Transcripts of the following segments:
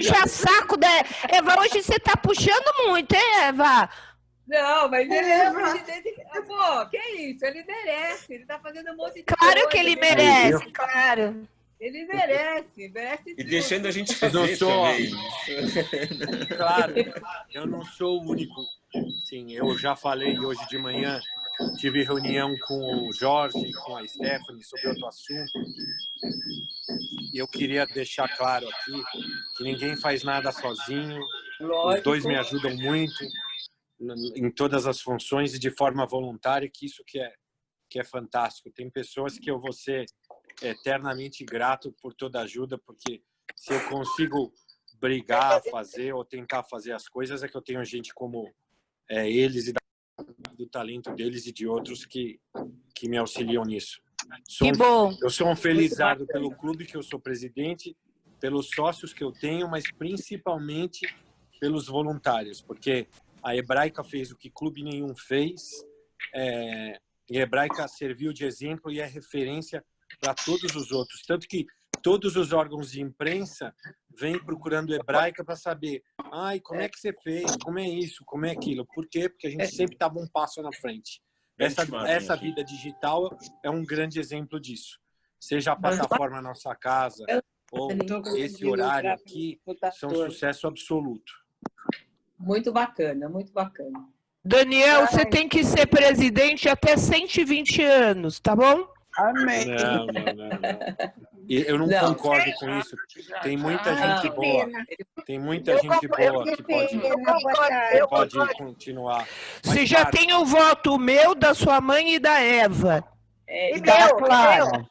puxar saco da Eva. Hoje você tá puxando muito, hein, Eva? Não, mas ele é o presidente. Pô, que isso? Ele merece. Ele tá fazendo um monte de coisa. Claro que ele merece, claro. Ele merece E tudo. deixando a gente fazer também. Claro, eu não sou o único. Sim, eu já falei hoje de manhã, tive reunião com o Jorge, com a Stephanie sobre outro assunto. E eu queria deixar claro aqui que ninguém faz nada sozinho. Lógico. Os dois me ajudam muito em todas as funções e de forma voluntária, que isso que é fantástico. Tem pessoas que eu vou ser eternamente grato por toda a ajuda, porque se eu consigo brigar, fazer ou tentar fazer as coisas, é que eu tenho gente como eles e do talento deles e de outros que me auxiliam nisso. Que bom. Eu sou um felizardo pelo clube que eu sou presidente, pelos sócios que eu tenho, mas principalmente pelos voluntários, porque a Hebraica fez o que clube nenhum fez, e a Hebraica serviu de exemplo e é referência para todos os outros. Tanto que todos os órgãos de imprensa vêm procurando Hebraica para saber como é que você fez, como é isso, como é aquilo. Por quê? Porque a gente sempre estava um passo na frente. Essa vida digital é um grande exemplo disso. Seja a plataforma Nossa Casa ou esse horário aqui, são um sucesso absoluto. Muito bacana, muito bacana. Daniel, você tem que ser presidente até 120 anos, tá bom? Amém. Não. Eu não concordo com isso. Tem muita gente boa. Tem muita gente boa que pode continuar. Mas, você já tem o voto meu, da sua mãe e da Eva. E da Clara.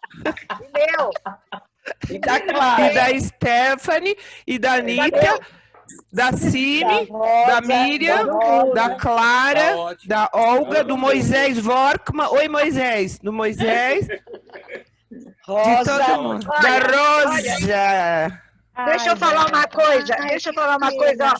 E da Clara. E da Stephanie, e da Anitta, da Cine, da Miriam, da Clara, da Olga, do Moisés Vorkman. Oi, Moisés. Do Moisés. De todo mundo. Da Rosa. Deixa eu falar uma coisa. Ó.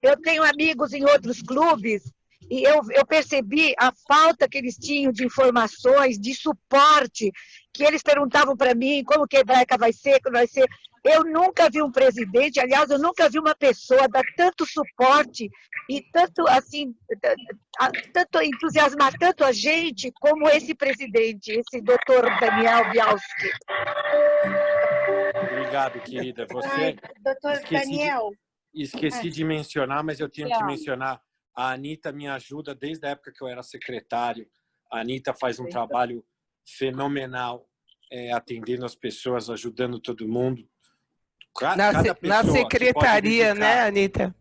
Eu tenho amigos em outros clubes e eu percebi a falta que eles tinham de informações, de suporte, que eles perguntavam para mim como que a Hebraica vai ser, quando vai ser. Eu nunca vi um presidente, aliás, eu nunca vi uma pessoa dar tanto suporte e tanto, assim, tanto entusiasmar tanto a gente como esse presidente, esse doutor Daniel Bialski. Obrigado, querida. Você doutor Daniel. Esqueci de mencionar, mas eu tenho que mencionar. A Anitta me ajuda desde a época que eu era secretário. A Anitta faz um trabalho fenomenal, atendendo as pessoas, ajudando todo mundo. Na secretaria, né, Anitta?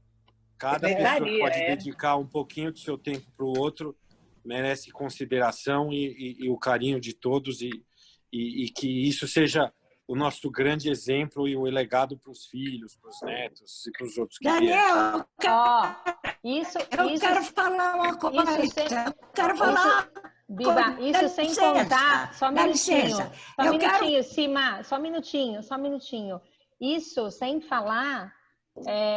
Cada pessoa que pode dedicar um pouquinho do seu tempo para o outro merece consideração e o carinho de todos e que isso seja o nosso grande exemplo e o legado para os filhos, para os netos e para os outros que Daniel, eu quero falar uma coisa. Biba, isso sem contar... Só um minutinho, Sima, só um minutinho. Isso sem falar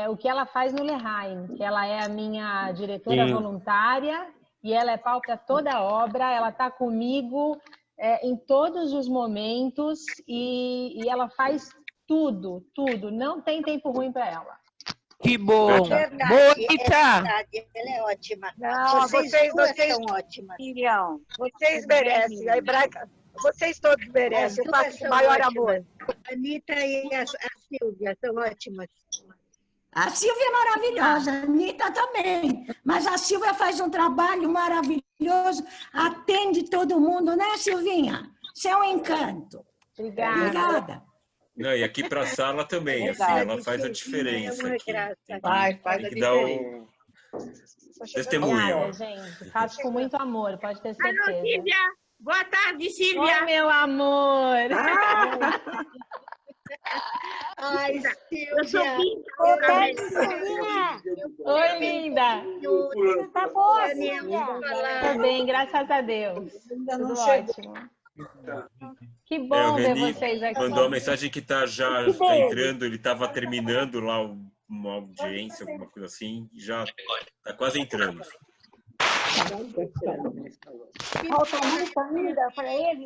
o que ela faz no Lehaim, que ela é a minha diretora voluntária e ela é pau para toda a obra, ela está comigo em todos os momentos e ela faz tudo, não tem tempo ruim para ela. Que bom! Bonita! Ela é ótima. Não, vocês são ótimas. Vocês merecem, a Hebraica... Vocês todos merecem, eu faço o maior amor. A Anitta e a Silvia são ótimas. A Silvia é maravilhosa, a Anitta também. Mas a Silvia faz um trabalho maravilhoso, atende todo mundo, né, Silvinha? Você é um encanto. Obrigada. Não, e aqui para a sala também, assim, ela faz a diferença. Faz a diferença. Testemunho. Gente, faço com muito amor, pode ter certeza. Alô, Silvia! Boa tarde, Silvia! Oi, meu amor! Ai, Silvia! Eu sou Pinta! Boa tarde, Silvinha! Oi, linda! Tá boa, Silvia? Tô bem, graças a Deus. Tudo ótimo. Que bom ver vocês aqui. Mandou uma mensagem que já está entrando, ele estava terminando lá uma audiência, alguma coisa assim, já está quase entrando. Falta muita comida para ele?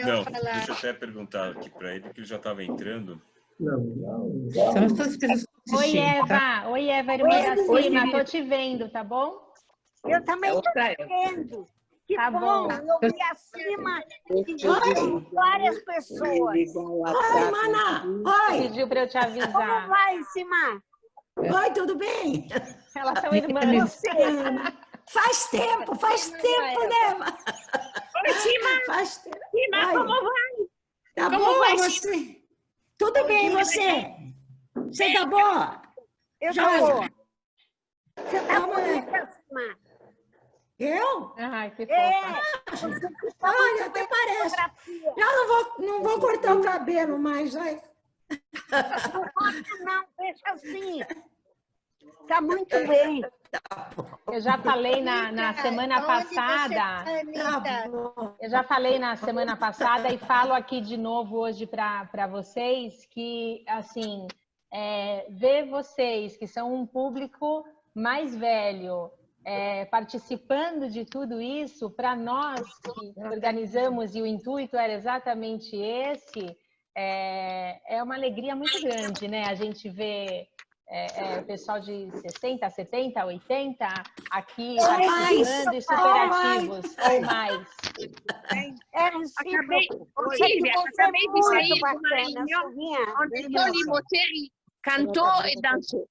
Não, deixa eu até perguntar aqui para ele, que ele já estava entrando. Somos todas pessoas que Oi, assistem, tá? Eva. Oi, Eva, irmã da Cima. Tô te vendo, tá bom? Eu também estou vendo. Que Tá bom, bom. eu vi acima de várias pessoas. Oi, mana. Oi. Pediu para eu te Como avisar. vai, Cima? Oi, tudo bem? Elas são irmãs. Faz tempo, né? Oi, Cima! Faz tempo. Cima, Oi. como vai? Tá Como boa, vai, você? Tudo bem, você? Você tá boa? Eu Joia. tô. Você tá Vamos bonita, Cima. Eu? Ai, que É. fofa. Olha, até parece. Eu não vou cortar o cabelo mais, vai. Não, deixa assim. Tá muito bem. Eu já falei na semana passada. Tá bom. Eu já falei na semana passada e falo aqui de novo hoje para vocês que, assim, ver vocês que são um público mais velho participando de tudo isso, para nós que organizamos e o intuito era exatamente esse, é uma alegria muito grande, né? A gente vê pessoal de 60, 70, 80 aqui participando e superativos, ou mais. Silvia, acabei de sair de uma reunião onde Tony Moteri cantou e dançou.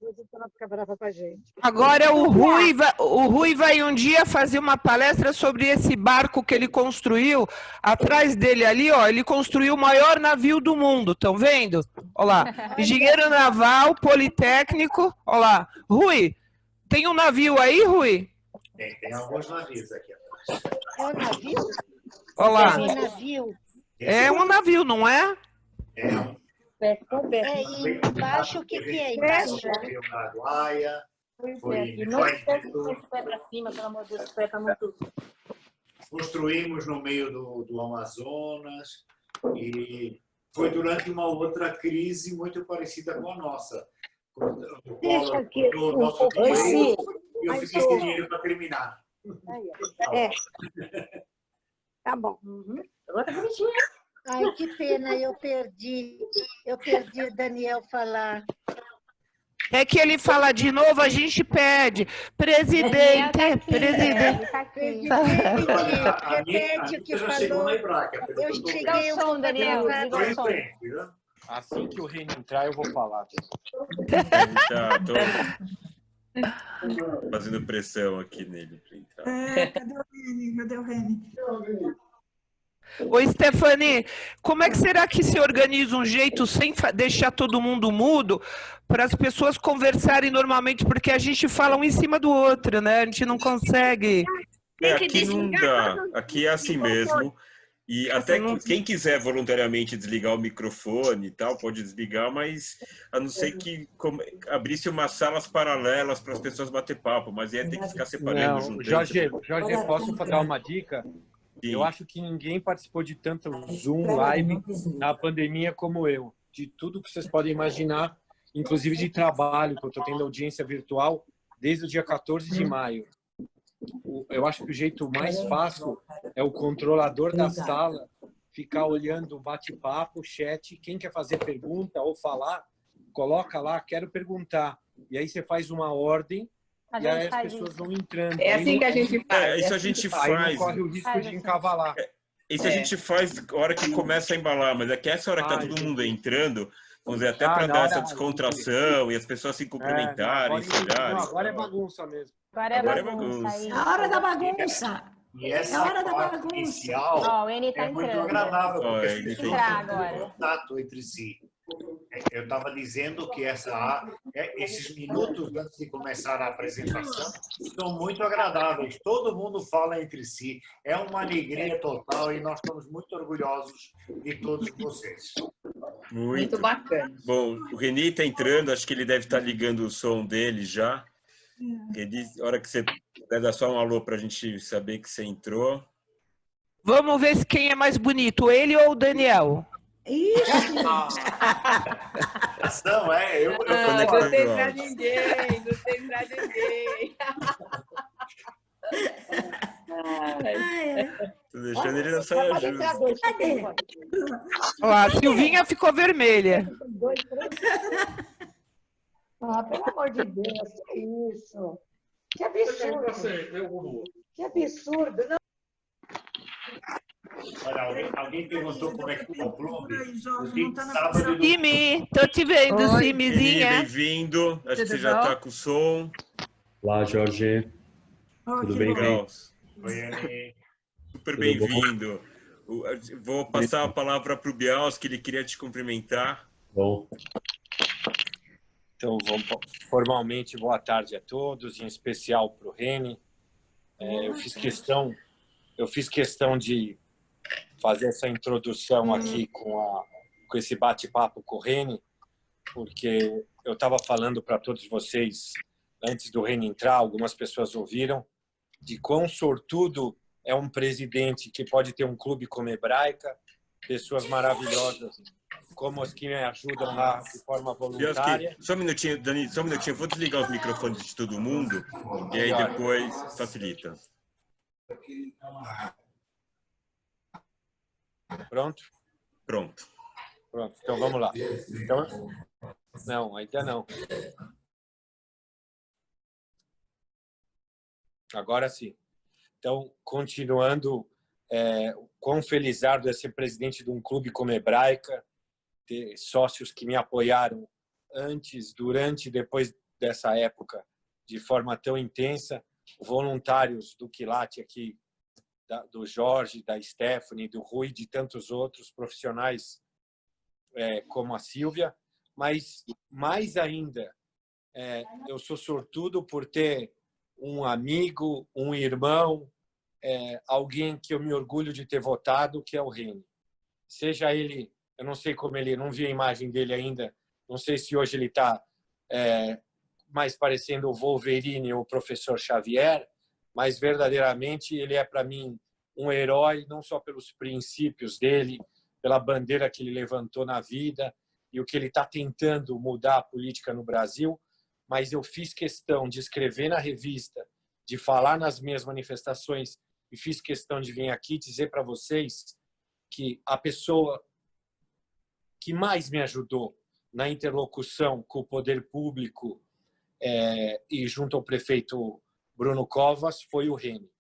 Agora o Rui vai um dia fazer uma palestra sobre esse barco que ele construiu. Atrás dele ali, ó, ele construiu o maior navio do mundo, estão vendo? Olha lá, engenheiro naval, politécnico, olha lá. Rui, tem um navio aí, Rui? Tem alguns navios aqui atrás. É um navio? Olha lá. É um navio. É um navio, não é? Embaixo, o que é embaixo? Foi na Araguaia, foi em construímos no meio do Amazonas e foi durante uma outra crise muito parecida com a nossa. Deixa aqui. O nosso dinheiro, e eu fiquei sem dinheiro para terminar. Tá bom. Agora tá bonitinho. Ai, que pena, eu perdi o Daniel falar. É que ele fala de novo, a gente pede. Presidente, presidente. Repete o que falou. Eu cheguei o som, Daniel. Liga o som. Assim que o Reni entrar, eu vou falar. Tô fazendo pressão aqui nele para entrar. Cadê o Reni? Ô, Stephanie, como é que será que se organiza um jeito sem deixar todo mundo mudo para as pessoas conversarem normalmente? Porque a gente fala um em cima do outro, né? A gente não consegue. Aqui não dá. Aqui é assim mesmo. E até quem quiser voluntariamente desligar o microfone e tal, pode desligar, mas a não ser que abrisse umas salas paralelas para as pessoas bater papo, mas aí tem que ficar separando. Não, Jorge, posso dar uma dica? Sim. Eu acho que ninguém participou de tanto Zoom Live na pandemia como eu. De tudo que vocês podem imaginar, inclusive de trabalho, que eu estou tendo audiência virtual desde o dia 14 de maio. Eu acho que o jeito mais fácil é o controlador da sala ficar olhando o bate-papo, o chat, quem quer fazer pergunta ou falar, coloca lá, quero perguntar. E aí você faz uma ordem e aí as pessoas vão entrando. É assim que a gente faz. Isso a gente faz. Aí não corre o risco de encavalar. Isso a gente faz na hora que começa a embalar, mas é que essa hora que tá todo mundo entrando, vamos dizer, até para dar essa descontração e as pessoas se cumprimentarem, se olharem. Agora é bagunça mesmo. Agora é bagunça. É a hora da bagunça. E essa é a hora da parte bagunça. inicial O Eni tá é muito entrando. agradável, porque as Ele pessoas tá têm agora. contato entre si. Eu estava dizendo que esses minutos antes de começar a apresentação são muito agradáveis. Todo mundo fala entre si. É uma alegria total e nós estamos muito orgulhosos de todos vocês. Muito bacana. Bom, o Reni está entrando, acho que ele deve estar ligando o som dele já. Reni, a hora que você puder dar só um alô para a gente saber que você entrou. Vamos ver quem é mais bonito, ele ou o Daniel? Ixi! Não tem pra ninguém, não tem pra ninguém. Tô deixando ele na saia justa. Ó, a Silvinha ficou vermelha. Ah, pelo amor de Deus, que isso? Que absurdo. Que absurdo. Não. Olha, alguém perguntou como é que está o clube. Simi, tô te vendo, Simizinha. Bem-vindo. Acho que você já está com o som. Olá, Jorge. Tudo bem? Legal. Super bem-vindo. Vou passar a palavra para o Bials, que ele queria te cumprimentar. Bom. Então, formalmente, boa tarde a todos, em especial para o Reni. Eu fiz questão de fazer essa introdução aqui com esse bate-papo com o Reni, porque eu estava falando para todos vocês, antes do Reni entrar, algumas pessoas ouviram, de quão sortudo é um presidente que pode ter um clube como Hebraica, pessoas maravilhosas como as que me ajudam lá de forma voluntária. Só um minutinho, Dani, só um minutinho. Vou desligar os microfones de todo mundo e aí depois facilita. Pronto? Pronto. Pronto, então vamos lá. Então, não, ainda não. Agora sim. Então, continuando, quão felizardo é ser presidente de um clube como Hebraica, ter sócios que me apoiaram antes, durante e depois dessa época de forma tão intensa, voluntários do Quilate aqui, do Jorge, da Stephanie, do Rui, de tantos outros profissionais como a Silvia, mas mais ainda, eu sou sortudo por ter um amigo, um irmão, alguém que eu me orgulho de ter votado, que é o Reni. Seja ele, eu não sei como ele, não vi a imagem dele ainda, não sei se hoje ele está mais parecendo o Wolverine ou o Professor Xavier, mas verdadeiramente ele é para mim um herói, não só pelos princípios dele, pela bandeira que ele levantou na vida e o que ele está tentando mudar a política no Brasil, mas eu fiz questão de escrever na revista, de falar nas minhas manifestações e fiz questão de vir aqui dizer para vocês que a pessoa que mais me ajudou na interlocução com o poder público e junto ao prefeito Bruno Covas foi o Reni.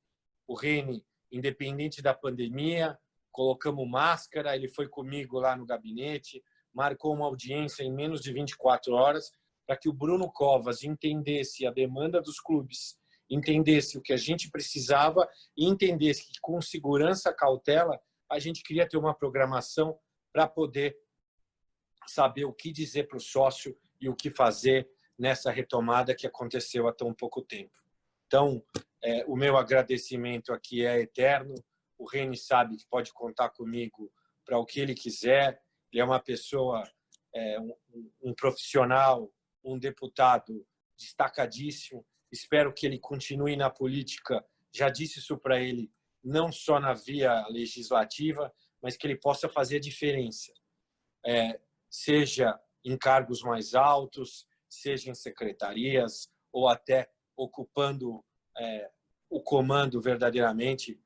O Reni, independente da pandemia, colocamos máscara, ele foi comigo lá no gabinete, marcou uma audiência em menos de 24 horas para que o Bruno Covas entendesse a demanda dos clubes, entendesse o que a gente precisava e entendesse que com segurança, cautela, a gente queria ter uma programação para poder saber o que dizer para o sócio e o que fazer nessa retomada que aconteceu há tão pouco tempo. Então, o meu agradecimento aqui é eterno. O Reni sabe que pode contar comigo para o que ele quiser. Ele é uma pessoa, um profissional, um deputado destacadíssimo. Espero que ele continue na política. Já disse isso para ele, não só na via legislativa, mas que ele possa fazer a diferença. Seja em cargos mais altos, seja em secretarias, ou até ocupando o comando verdadeiramente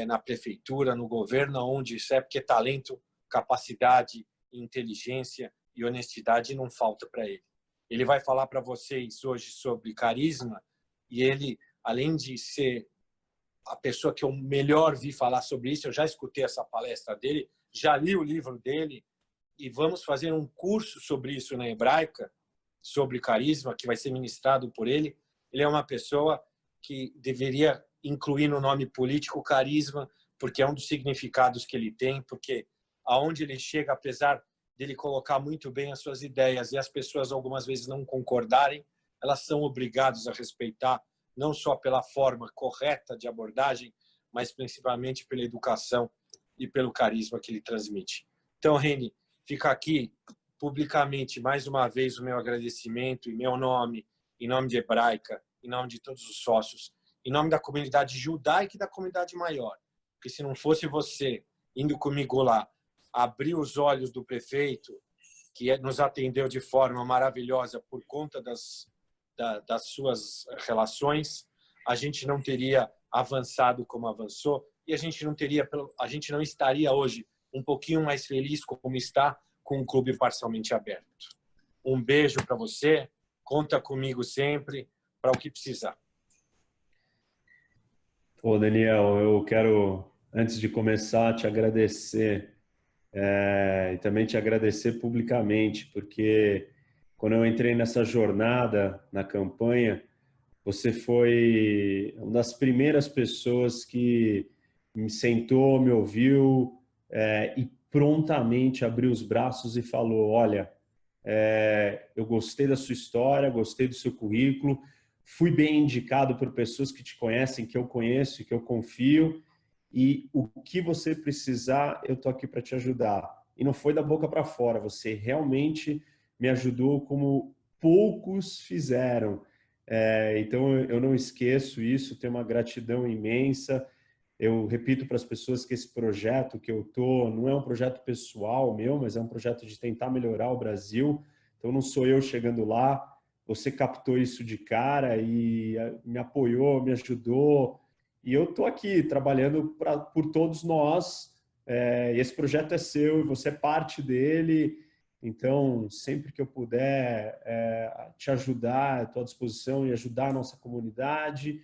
na prefeitura, no governo, onde isso porque talento, capacidade, inteligência e honestidade não falta para ele. Ele vai falar para vocês hoje sobre carisma e ele, além de ser a pessoa que eu melhor vi falar sobre isso, eu já escutei essa palestra dele, já li o livro dele e vamos fazer um curso sobre isso na Hebraica, sobre carisma, que vai ser ministrado por ele. Ele é uma pessoa que deveria incluir no nome político carisma, porque é um dos significados que ele tem, porque aonde ele chega, apesar dele colocar muito bem as suas ideias e as pessoas algumas vezes não concordarem, elas são obrigadas a respeitar, não só pela forma correta de abordagem, mas principalmente pela educação e pelo carisma que ele transmite. Então, Reni, fica aqui publicamente mais uma vez o meu agradecimento em meu nome, em nome de Hebraica, em nome de todos os sócios, em nome da comunidade judaica e da comunidade maior. Porque se não fosse você indo comigo lá, abrir os olhos do prefeito, que nos atendeu de forma maravilhosa por conta das suas relações, a gente não teria avançado como avançou e a gente não estaria hoje um pouquinho mais feliz como está com um clube parcialmente aberto. Um beijo para você, conta comigo sempre para o que precisar. Ô, Daniel, eu quero, antes de começar, te agradecer e também te agradecer publicamente, porque quando eu entrei nessa jornada na campanha, você foi uma das primeiras pessoas que me sentou, me ouviu e prontamente abriu os braços e falou: olha, eu gostei da sua história, gostei do seu currículo, fui bem indicado por pessoas que te conhecem, que eu conheço e que eu confio, e o que você precisar, eu tô aqui para te ajudar. E não foi da boca para fora, você realmente me ajudou como poucos fizeram. Então, eu não esqueço isso, tenho uma gratidão imensa. Eu repito para as pessoas que esse projeto que eu tô não é um projeto pessoal meu, mas é um projeto de tentar melhorar o Brasil. Então, não sou eu chegando lá. Você captou isso de cara e me apoiou, me ajudou. E eu tô aqui trabalhando por todos nós. E esse projeto é seu e você é parte dele. Então, sempre que eu puder te ajudar, estou à disposição e ajudar a nossa comunidade.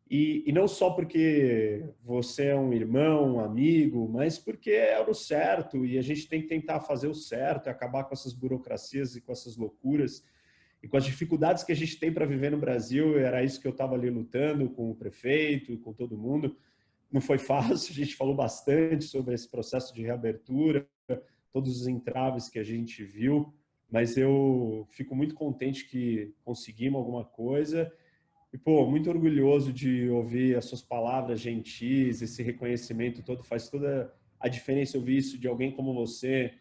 E não só porque você é um irmão, um amigo, mas porque é o certo e a gente tem que tentar fazer o certo e acabar com essas burocracias e com essas loucuras e com as dificuldades que a gente tem para viver no Brasil. Era isso que eu estava ali lutando com o prefeito e com todo mundo. Não foi fácil, a gente falou bastante sobre esse processo de reabertura, todos os entraves que a gente viu, mas eu fico muito contente que conseguimos alguma coisa e, muito orgulhoso de ouvir as suas palavras gentis, esse reconhecimento todo, faz toda a diferença ouvir isso de alguém como você,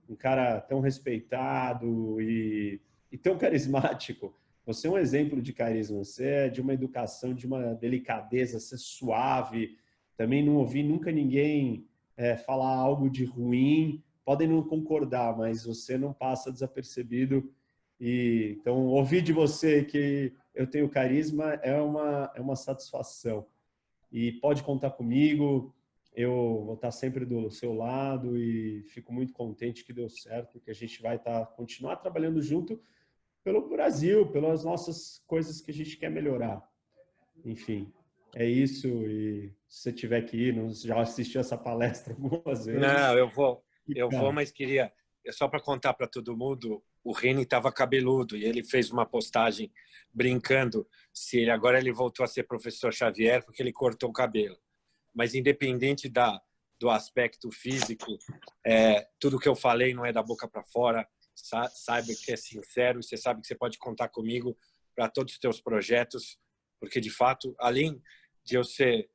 um cara tão respeitado e tão carismático. Você é um exemplo de carisma, você é de uma educação, de uma delicadeza, você é suave, também não ouvi nunca ninguém falar algo de ruim. Podem não concordar, mas você não passa desapercebido. Então, ouvir de você que eu tenho carisma é uma satisfação. E pode contar comigo, eu vou estar sempre do seu lado e fico muito contente que deu certo, que a gente vai continuar trabalhando junto pelo Brasil, pelas nossas coisas que a gente quer melhorar. Enfim, é isso. E se você tiver que ir, já assistiu essa palestra algumas vezes? Não, eu vou, mas queria, só para contar para todo mundo, o Reni estava cabeludo e ele fez uma postagem brincando se agora ele voltou a ser professor Xavier porque ele cortou o cabelo. Mas independente do aspecto físico, tudo que eu falei não é da boca para fora, saiba que é sincero, você sabe que você pode contar comigo para todos os teus projetos, porque de fato, além de eu ser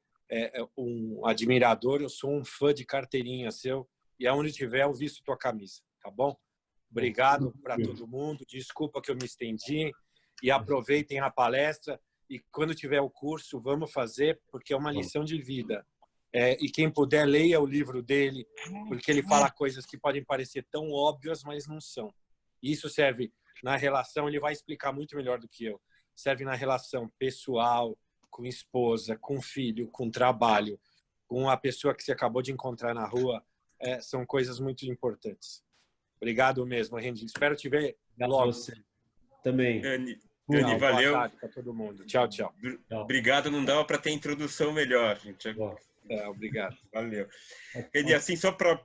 um admirador, eu sou um fã de carteirinha seu. E aonde tiver, eu visto tua camisa, tá bom? Obrigado para todo mundo. Desculpa que eu me estendi. E aproveitem a palestra. E quando tiver o curso, vamos fazer, porque é uma lição de vida. E quem puder, leia o livro dele, porque ele fala coisas que podem parecer tão óbvias, mas não são. Isso serve na relação, ele vai explicar muito melhor do que eu. Serve na relação pessoal, com esposa, com filho, com trabalho, com a pessoa que você acabou de encontrar na rua. São coisas muito importantes. Obrigado mesmo, Rendi. Espero te ver logo. Você também. Dani, Boa valeu. tarde para todo mundo. Tchau, tchau. Obrigado. Não dava para ter introdução melhor, gente. Obrigado. Valeu. Rendi, assim, só para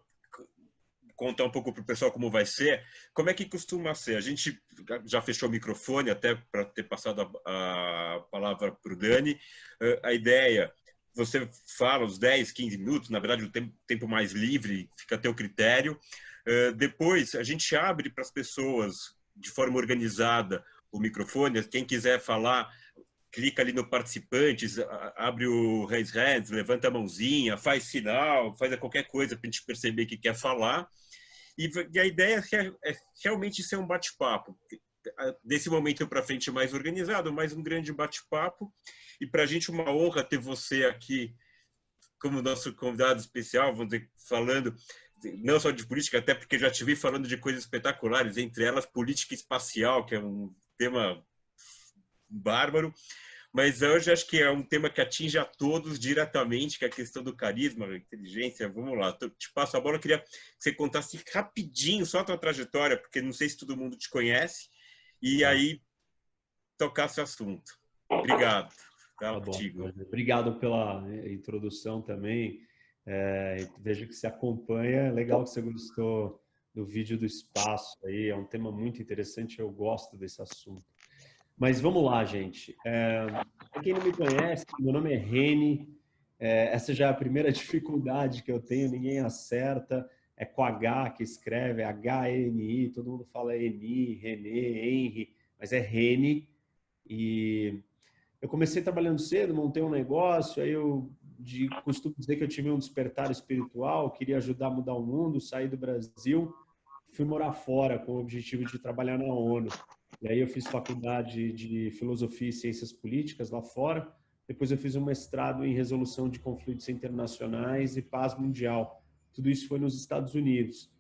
contar um pouco para o pessoal como vai ser, como é que costuma ser? A gente já fechou o microfone, até para ter passado a palavra para o Dani. A ideia... Você fala os 10, 15 minutos, na verdade, o tempo mais livre, fica a teu critério. Depois, a gente abre para as pessoas, de forma organizada, o microfone. Quem quiser falar, clica ali no participantes, abre o raise hands, levanta a mãozinha, faz sinal, faz qualquer coisa para a gente perceber que quer falar. E a ideia é realmente ser um bate-papo. Desse momento para frente mais organizado, mais um grande bate-papo. E para a gente uma honra ter você aqui como nosso convidado especial, vamos dizer, falando não só de política, até porque já te vi falando de coisas espetaculares, entre elas política espacial, que é um tema bárbaro, mas hoje acho que é um tema que atinge a todos diretamente, que é a questão do carisma, da inteligência. Vamos lá, te passo a bola. Eu queria que você contasse rapidinho só a tua trajetória, porque não sei se todo mundo te conhece, e aí tocasse o assunto. Obrigado. Tá bom. Obrigado pela introdução também. Vejo que você acompanha. Legal que você gostou do vídeo do espaço aí. É um tema muito interessante. Eu gosto desse assunto. Mas vamos lá, gente. Para quem não me conhece, meu nome é Reni. Essa já é a primeira dificuldade que eu tenho. Ninguém acerta. É com H que escreve, H-E-N-I. Todo mundo fala Eni, Renê, Henry, mas é Reni. E eu comecei trabalhando cedo, montei um negócio, aí eu costumo dizer que eu tive um despertar espiritual, queria ajudar a mudar o mundo, saí do Brasil, fui morar fora com o objetivo de trabalhar na ONU. E aí eu fiz faculdade de Filosofia e Ciências Políticas lá fora, depois eu fiz um mestrado em Resolução de Conflitos Internacionais e Paz Mundial. Tudo isso foi nos Estados Unidos.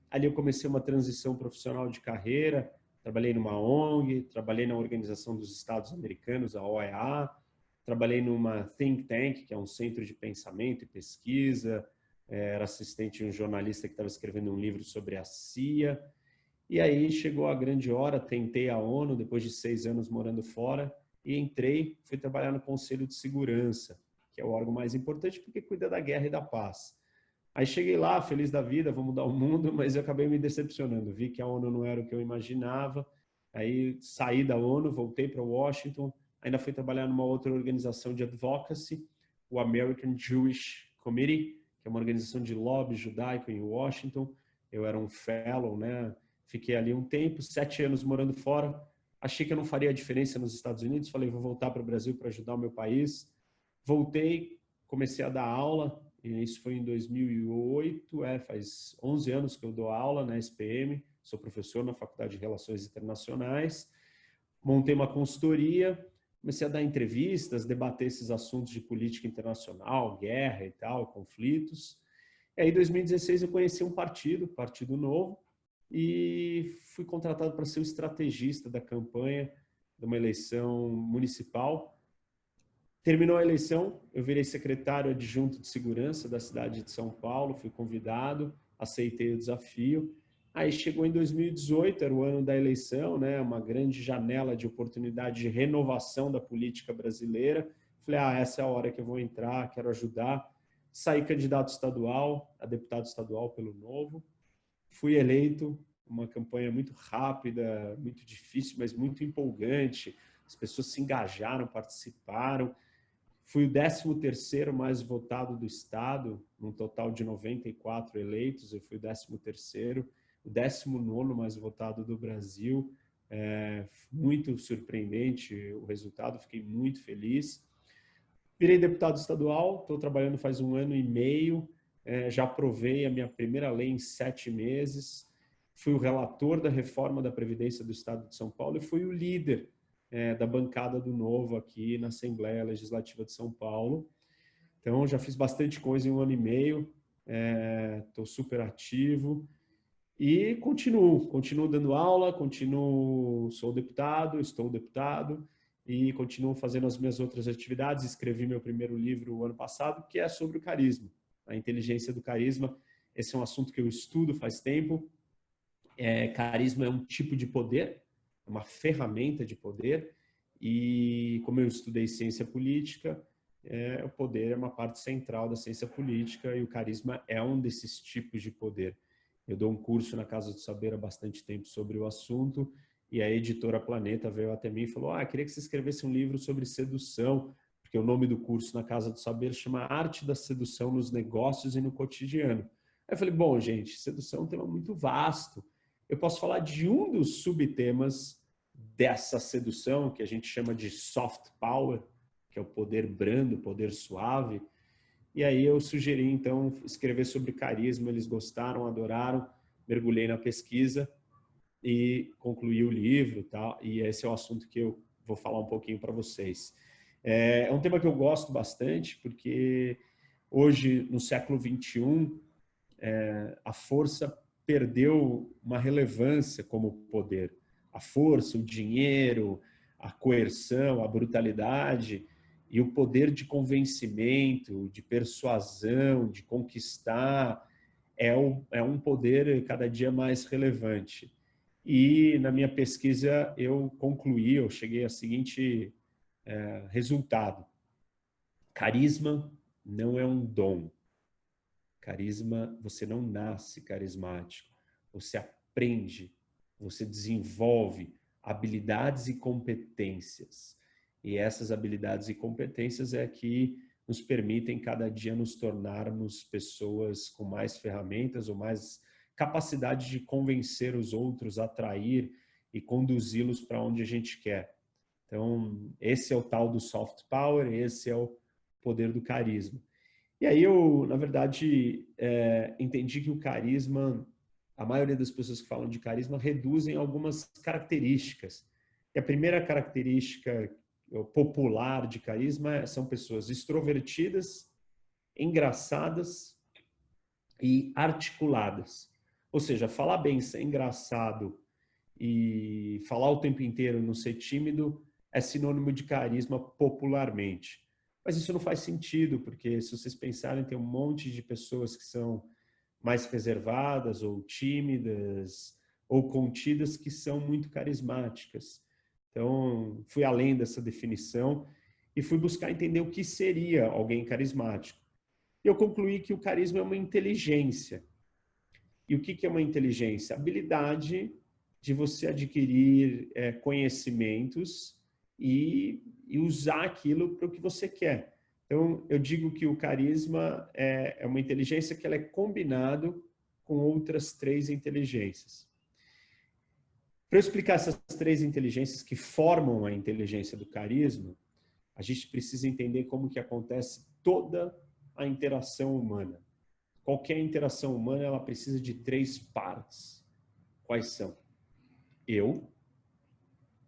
Ali eu comecei uma transição profissional de carreira, trabalhei numa ONG, trabalhei na Organização dos Estados Americanos, a OEA, trabalhei numa think tank, que é um centro de pensamento e pesquisa, era assistente de um jornalista que estava escrevendo um livro sobre a CIA, e aí chegou a grande hora, tentei a ONU, depois de 6 anos morando fora, e entrei, fui trabalhar no Conselho de Segurança, que é o órgão mais importante porque cuida da guerra e da paz. Aí cheguei lá, feliz da vida, vou mudar o mundo, mas eu acabei me decepcionando. Vi que a ONU não era o que eu imaginava. Aí saí da ONU, voltei para Washington, ainda fui trabalhar numa outra organização de advocacy, o American Jewish Committee, que é uma organização de lobby judaico em Washington. Eu era um fellow, né? Fiquei ali um tempo, 7 anos morando fora. Achei que eu não faria diferença nos Estados Unidos. Falei, vou voltar para o Brasil para ajudar o meu país. Voltei, comecei a dar aula. Isso foi em 2008, faz 11 anos que eu dou aula na SPM, sou professor na Faculdade de Relações Internacionais, montei uma consultoria, comecei a dar entrevistas, debater esses assuntos de política internacional, guerra e tal, conflitos. E aí, em 2016, eu conheci um partido, Partido Novo, e fui contratado para ser o estrategista da campanha de uma eleição municipal. Terminou a eleição, eu virei secretário adjunto de segurança da cidade de São Paulo, fui convidado, aceitei o desafio. Aí chegou em 2018, era o ano da eleição, né, uma grande janela de oportunidade de renovação da política brasileira. Falei, essa é a hora que eu vou entrar, quero ajudar. Saí candidato estadual, a deputado estadual pelo Novo. Fui eleito, uma campanha muito rápida, muito difícil, mas muito empolgante. As pessoas se engajaram, participaram. Fui o 13º mais votado do estado, num total de 94 eleitos, eu fui o 13º, o 19º mais votado do Brasil. Muito surpreendente o resultado, fiquei muito feliz. Virei deputado estadual, estou trabalhando faz 1 ano e meio, já aprovei a minha primeira lei em 7 meses, fui o relator da reforma da Previdência do Estado de São Paulo e fui o líder da bancada do Novo aqui na Assembleia Legislativa de São Paulo. Então, já fiz bastante coisa em 1 ano e meio, estou super ativo e continuo dando aula, sou deputado, estou deputado e continuo fazendo as minhas outras atividades. Escrevi meu primeiro livro o ano passado, que é sobre o carisma, a inteligência do carisma. Esse é um assunto que eu estudo faz tempo. Carisma é um tipo de poder, uma ferramenta de poder, e como eu estudei ciência política, o poder é uma parte central da ciência política e o carisma é um desses tipos de poder. Eu dou um curso na Casa do Saber há bastante tempo sobre o assunto e a editora Planeta veio até mim e falou, queria que você escrevesse um livro sobre sedução, porque o nome do curso na Casa do Saber chama Arte da Sedução nos Negócios e no Cotidiano. Aí eu falei, bom, gente, sedução é um tema muito vasto. Eu posso falar de um dos subtemas dessa sedução, que a gente chama de soft power, que é o poder brando, o poder suave. E aí eu sugeri, então, escrever sobre carisma. Eles gostaram, adoraram, mergulhei na pesquisa e concluí o livro, tá? E esse é o assunto que eu vou falar um pouquinho para vocês. É um tema que eu gosto bastante, porque hoje, no século XXI, a força perdeu uma relevância como poder. A força, o dinheiro, a coerção, a brutalidade e o poder de convencimento, de persuasão, de conquistar, é um poder cada dia mais relevante. E na minha pesquisa eu concluí, eu cheguei ao seguinte resultado. Carisma não é um dom. Carisma, você não nasce carismático. Você aprende, você desenvolve habilidades e competências. E essas habilidades e competências é que nos permitem cada dia nos tornarmos pessoas com mais ferramentas ou mais capacidade de convencer os outros, atrair e conduzi-los para onde a gente quer. Então, esse é o tal do soft power, esse é o poder do carisma. E aí eu, na verdade, entendi que o carisma, a maioria das pessoas que falam de carisma reduzem algumas características. E a primeira característica popular de carisma são pessoas extrovertidas, engraçadas e articuladas. Ou seja, falar bem, ser engraçado e falar o tempo inteiro, não ser tímido, é sinônimo de carisma popularmente. Mas isso não faz sentido, porque se vocês pensarem, tem um monte de pessoas que são mais reservadas ou tímidas ou contidas que são muito carismáticas. Então, fui além dessa definição e fui buscar entender o que seria alguém carismático. E eu concluí que o carisma é uma inteligência. E o que é uma inteligência? A habilidade de você adquirir conhecimentos e usar aquilo para o que você quer. Então, eu digo que o carisma é uma inteligência que ela é combinado com outras 3 inteligências. Para eu explicar essas 3 inteligências que formam a inteligência do carisma, a gente precisa entender como que acontece toda a interação humana. Qualquer interação humana, ela precisa de 3 partes. Quais são? Eu,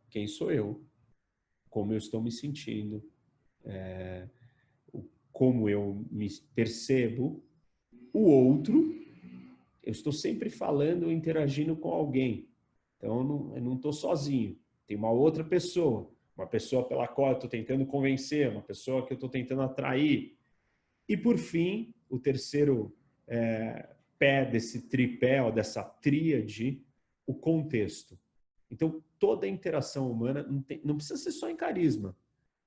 quem sou eu, como eu estou me sentindo, como eu me percebo. O outro, eu estou sempre falando ou interagindo com alguém. Então, eu não estou sozinho. Tem uma outra pessoa, uma pessoa pela qual eu estou tentando convencer, uma pessoa que eu estou tentando atrair. E, por fim, o terceiro pé desse tripé, ou dessa tríade, o contexto. Então, toda interação humana não precisa ser só em carisma.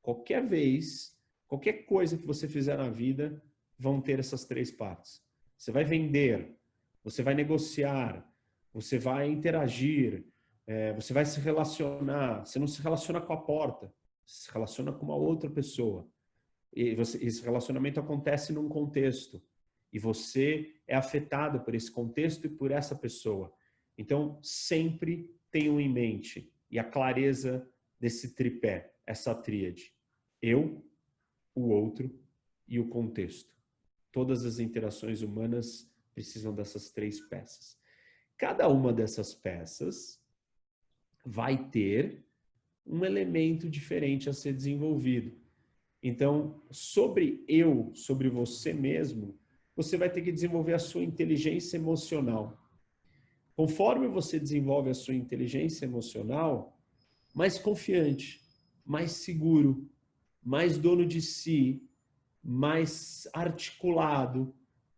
Qualquer vez, qualquer coisa que você fizer na vida, vão ter essas 3 partes. Você vai vender, você vai negociar, você vai interagir, você vai se relacionar. Você não se relaciona com a porta, você se relaciona com uma outra pessoa. E esse relacionamento acontece num contexto. E você é afetado por esse contexto e por essa pessoa. Então, sempre tenham em mente e a clareza desse tripé, essa tríade. Eu, o outro e o contexto. Todas as interações humanas precisam dessas 3 peças. Cada uma dessas peças vai ter um elemento diferente a ser desenvolvido. Então, sobre você mesmo, você vai ter que desenvolver a sua inteligência emocional. Conforme você desenvolve a sua inteligência emocional, mais confiante, mais seguro, mais dono de si, mais articulado,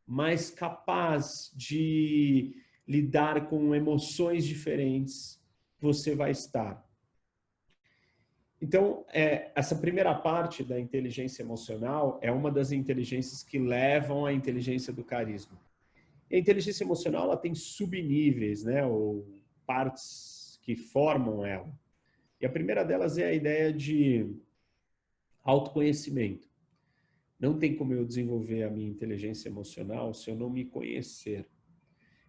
mais capaz de lidar com emoções diferentes, você vai estar. Então, essa primeira parte da inteligência emocional é uma das inteligências que levam à inteligência do carisma. E a inteligência emocional, ela tem subníveis, né, ou partes que formam ela. E a primeira delas é a ideia de autoconhecimento. Não tem como eu desenvolver a minha inteligência emocional se eu não me conhecer.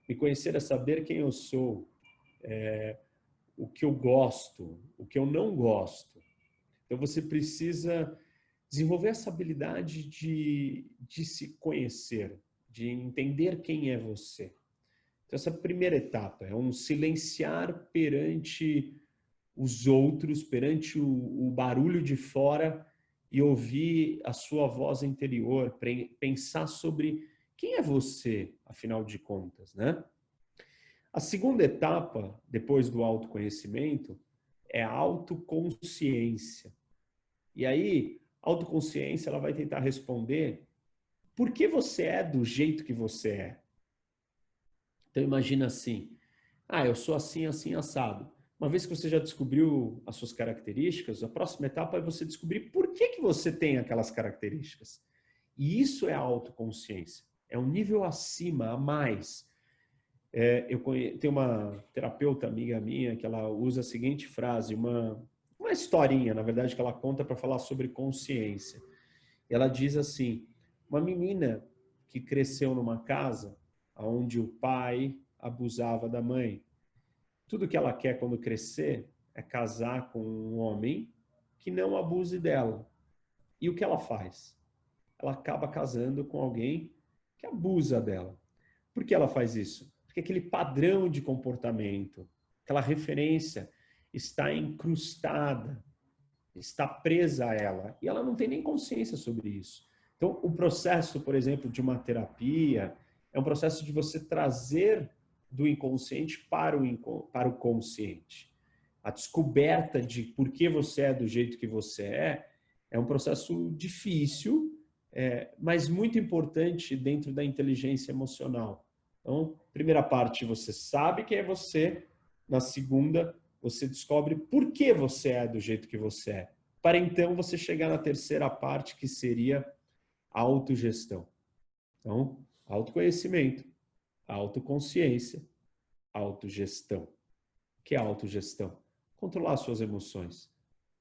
Me conhecer é saber quem eu sou, o que eu gosto, o que eu não gosto. Então você precisa desenvolver essa habilidade de se conhecer, de entender quem é você. Então essa primeira etapa é um silenciar perante os outros, perante o barulho de fora e ouvir a sua voz interior, pensar sobre quem é você, afinal de contas, né? A segunda etapa, depois do autoconhecimento, é a autoconsciência. E aí, a autoconsciência ela vai tentar responder por que você é do jeito que você é. Então, imagina assim, Ah, eu sou assim, assim, assado. Uma vez que você já descobriu as suas características, a próxima etapa é você descobrir por que você tem aquelas características. E isso é a autoconsciência. É um nível acima, a mais. Eu tenho uma terapeuta amiga minha que ela usa a seguinte frase, uma historinha, na verdade, que ela conta para falar sobre consciência. Ela diz assim, uma menina que cresceu numa casa onde o pai abusava da mãe. Tudo que ela quer quando crescer é casar com um homem que não abuse dela. E o que ela faz? Ela acaba casando com alguém que abusa dela. Por que ela faz isso? Porque aquele padrão de comportamento, aquela referência está incrustada, está presa a ela. E ela não tem nem consciência sobre isso. Então, o processo, por exemplo, de uma terapia é um processo de você trazer do inconsciente para o consciente. A descoberta de por que você é do jeito que você é um processo difícil, mas muito importante dentro da inteligência emocional. Então, primeira parte, você sabe quem é você. Na segunda, você descobre por que você é do jeito que você é. Para então você chegar na terceira parte, que seria a autogestão. Então, autoconhecimento, autoconsciência, autogestão. O que é autogestão? Controlar suas emoções.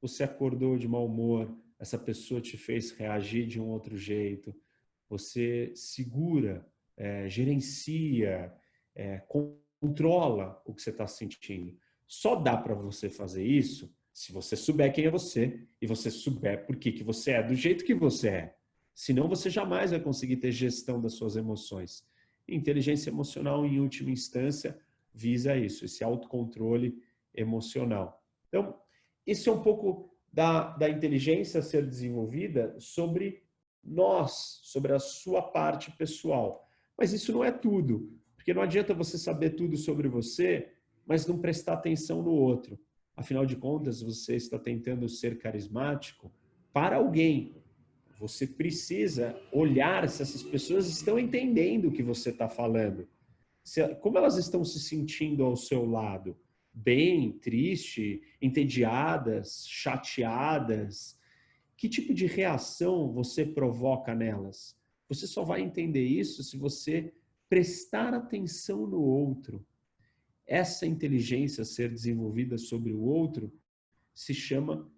Você acordou de mau humor, essa pessoa te fez reagir de um outro jeito, você segura, gerencia, controla o que você está sentindo. Só dá para você fazer isso se você souber quem é você e você souber por que você é do jeito que você é. Senão você jamais vai conseguir ter gestão das suas emoções. Inteligência emocional, em última instância, visa isso, esse autocontrole emocional. Então, isso é um pouco da inteligência a ser desenvolvida sobre nós, sobre a sua parte pessoal. Mas isso não é tudo, porque não adianta você saber tudo sobre você, mas não prestar atenção no outro. Afinal de contas, você está tentando ser carismático para alguém. Você precisa olhar se essas pessoas estão entendendo o que você está falando. Como elas estão se sentindo ao seu lado? Bem, triste, entediadas, chateadas? Que tipo de reação você provoca nelas? Você só vai entender isso se você prestar atenção no outro. Essa inteligência a ser desenvolvida sobre o outro se chama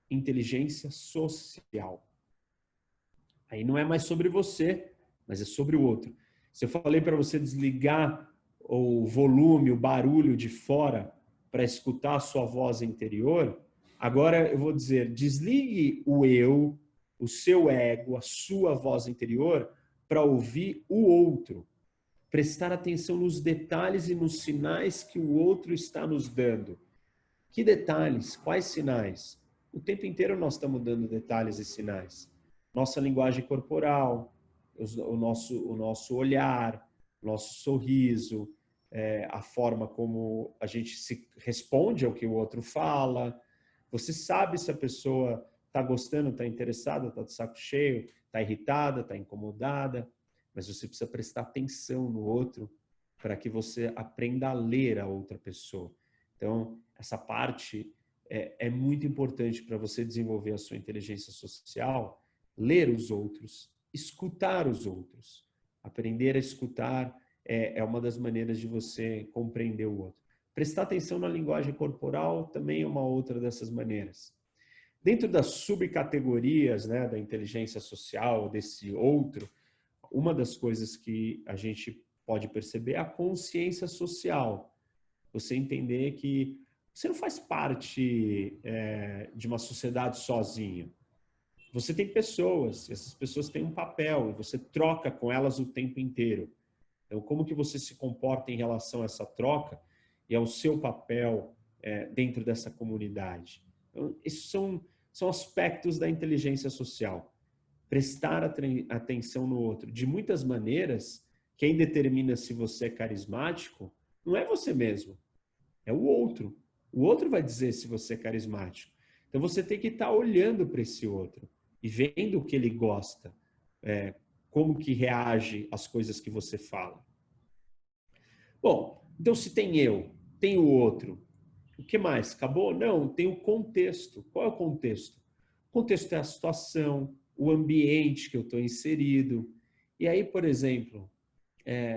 inteligência social. Aí não é mais sobre você, mas é sobre o outro. Se eu falei para você desligar o volume, o barulho de fora para escutar a sua voz interior, agora eu vou dizer, desligue o eu, o seu ego, a sua voz interior para ouvir o outro. Prestar atenção nos detalhes e nos sinais que o outro está nos dando. Que detalhes? Quais sinais? O tempo inteiro nós estamos dando detalhes e sinais. Nossa linguagem corporal, o nosso olhar, nosso sorriso, a forma como a gente se responde ao que o outro fala. Você sabe se a pessoa está gostando, está interessada, está de saco cheio, está irritada, está incomodada. Mas você precisa prestar atenção no outro para que você aprenda a ler a outra pessoa. Então, essa parte é muito importante para você desenvolver a sua inteligência social, ler os outros, escutar os outros. Aprender a escutar é uma das maneiras de você compreender o outro. Prestar atenção na linguagem corporal também é uma outra dessas maneiras. Dentro das subcategorias, né, da inteligência social, desse outro, uma das coisas que a gente pode perceber é a consciência social. Você entender que você não faz parte de uma sociedade sozinho. Você tem pessoas, e essas pessoas têm um papel, e você troca com elas o tempo inteiro. Então, como que você se comporta em relação a essa troca e ao seu papel dentro dessa comunidade? Então, esses são aspectos da inteligência social. Prestar atenção no outro. De muitas maneiras, quem determina se você é carismático não é você mesmo, é o outro. O outro vai dizer se você é carismático. Então você tem que estar olhando para esse outro e vendo o que ele gosta, como que reage às coisas que você fala. Bom, então se tem eu, tem o outro. O que mais? Acabou? Não, tem o contexto. Qual é o contexto? O contexto é a situação, o ambiente que eu estou inserido. E aí, por exemplo,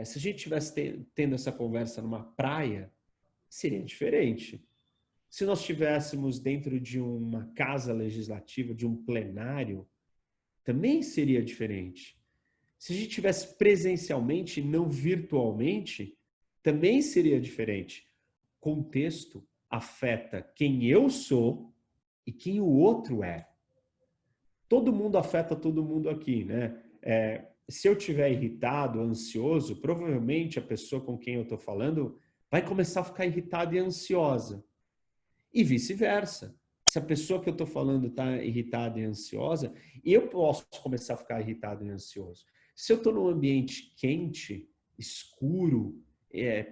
se a gente estivesse tendo essa conversa numa praia, seria diferente. Se nós estivéssemos dentro de uma casa legislativa, de um plenário, também seria diferente. Se a gente estivesse presencialmente e não virtualmente, também seria diferente. Contexto afeta quem eu sou e quem o outro é. Todo mundo afeta todo mundo aqui, né? Se eu estiver irritado, ansioso, provavelmente a pessoa com quem eu estou falando vai começar a ficar irritada e ansiosa. E vice-versa. Se a pessoa que eu estou falando está irritada e ansiosa, eu posso começar a ficar irritado e ansioso. Se eu estou num ambiente quente, escuro,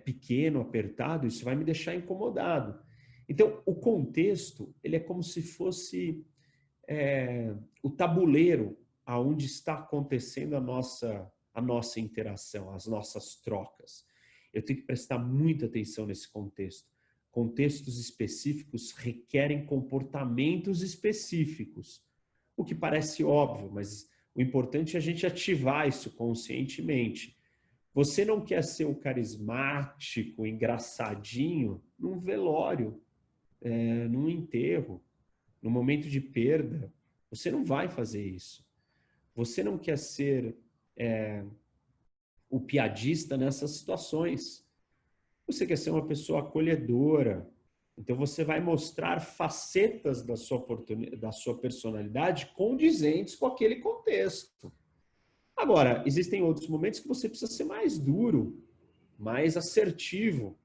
pequeno, apertado, isso vai me deixar incomodado. Então, o contexto, ele é como se fosse o tabuleiro aonde está acontecendo a nossa interação, as nossas trocas. Eu tenho que prestar muita atenção nesse contexto. Contextos específicos requerem comportamentos específicos, o que parece óbvio, mas o importante é a gente ativar isso conscientemente. Você não quer ser o carismático, engraçadinho num velório, num enterro, num momento de perda. Você não vai fazer isso. Você não quer ser o piadista nessas situações. Você quer ser uma pessoa acolhedora. Então você vai mostrar facetas da sua personalidade condizentes com aquele contexto. Agora, existem outros momentos que você precisa ser mais duro, mais assertivo.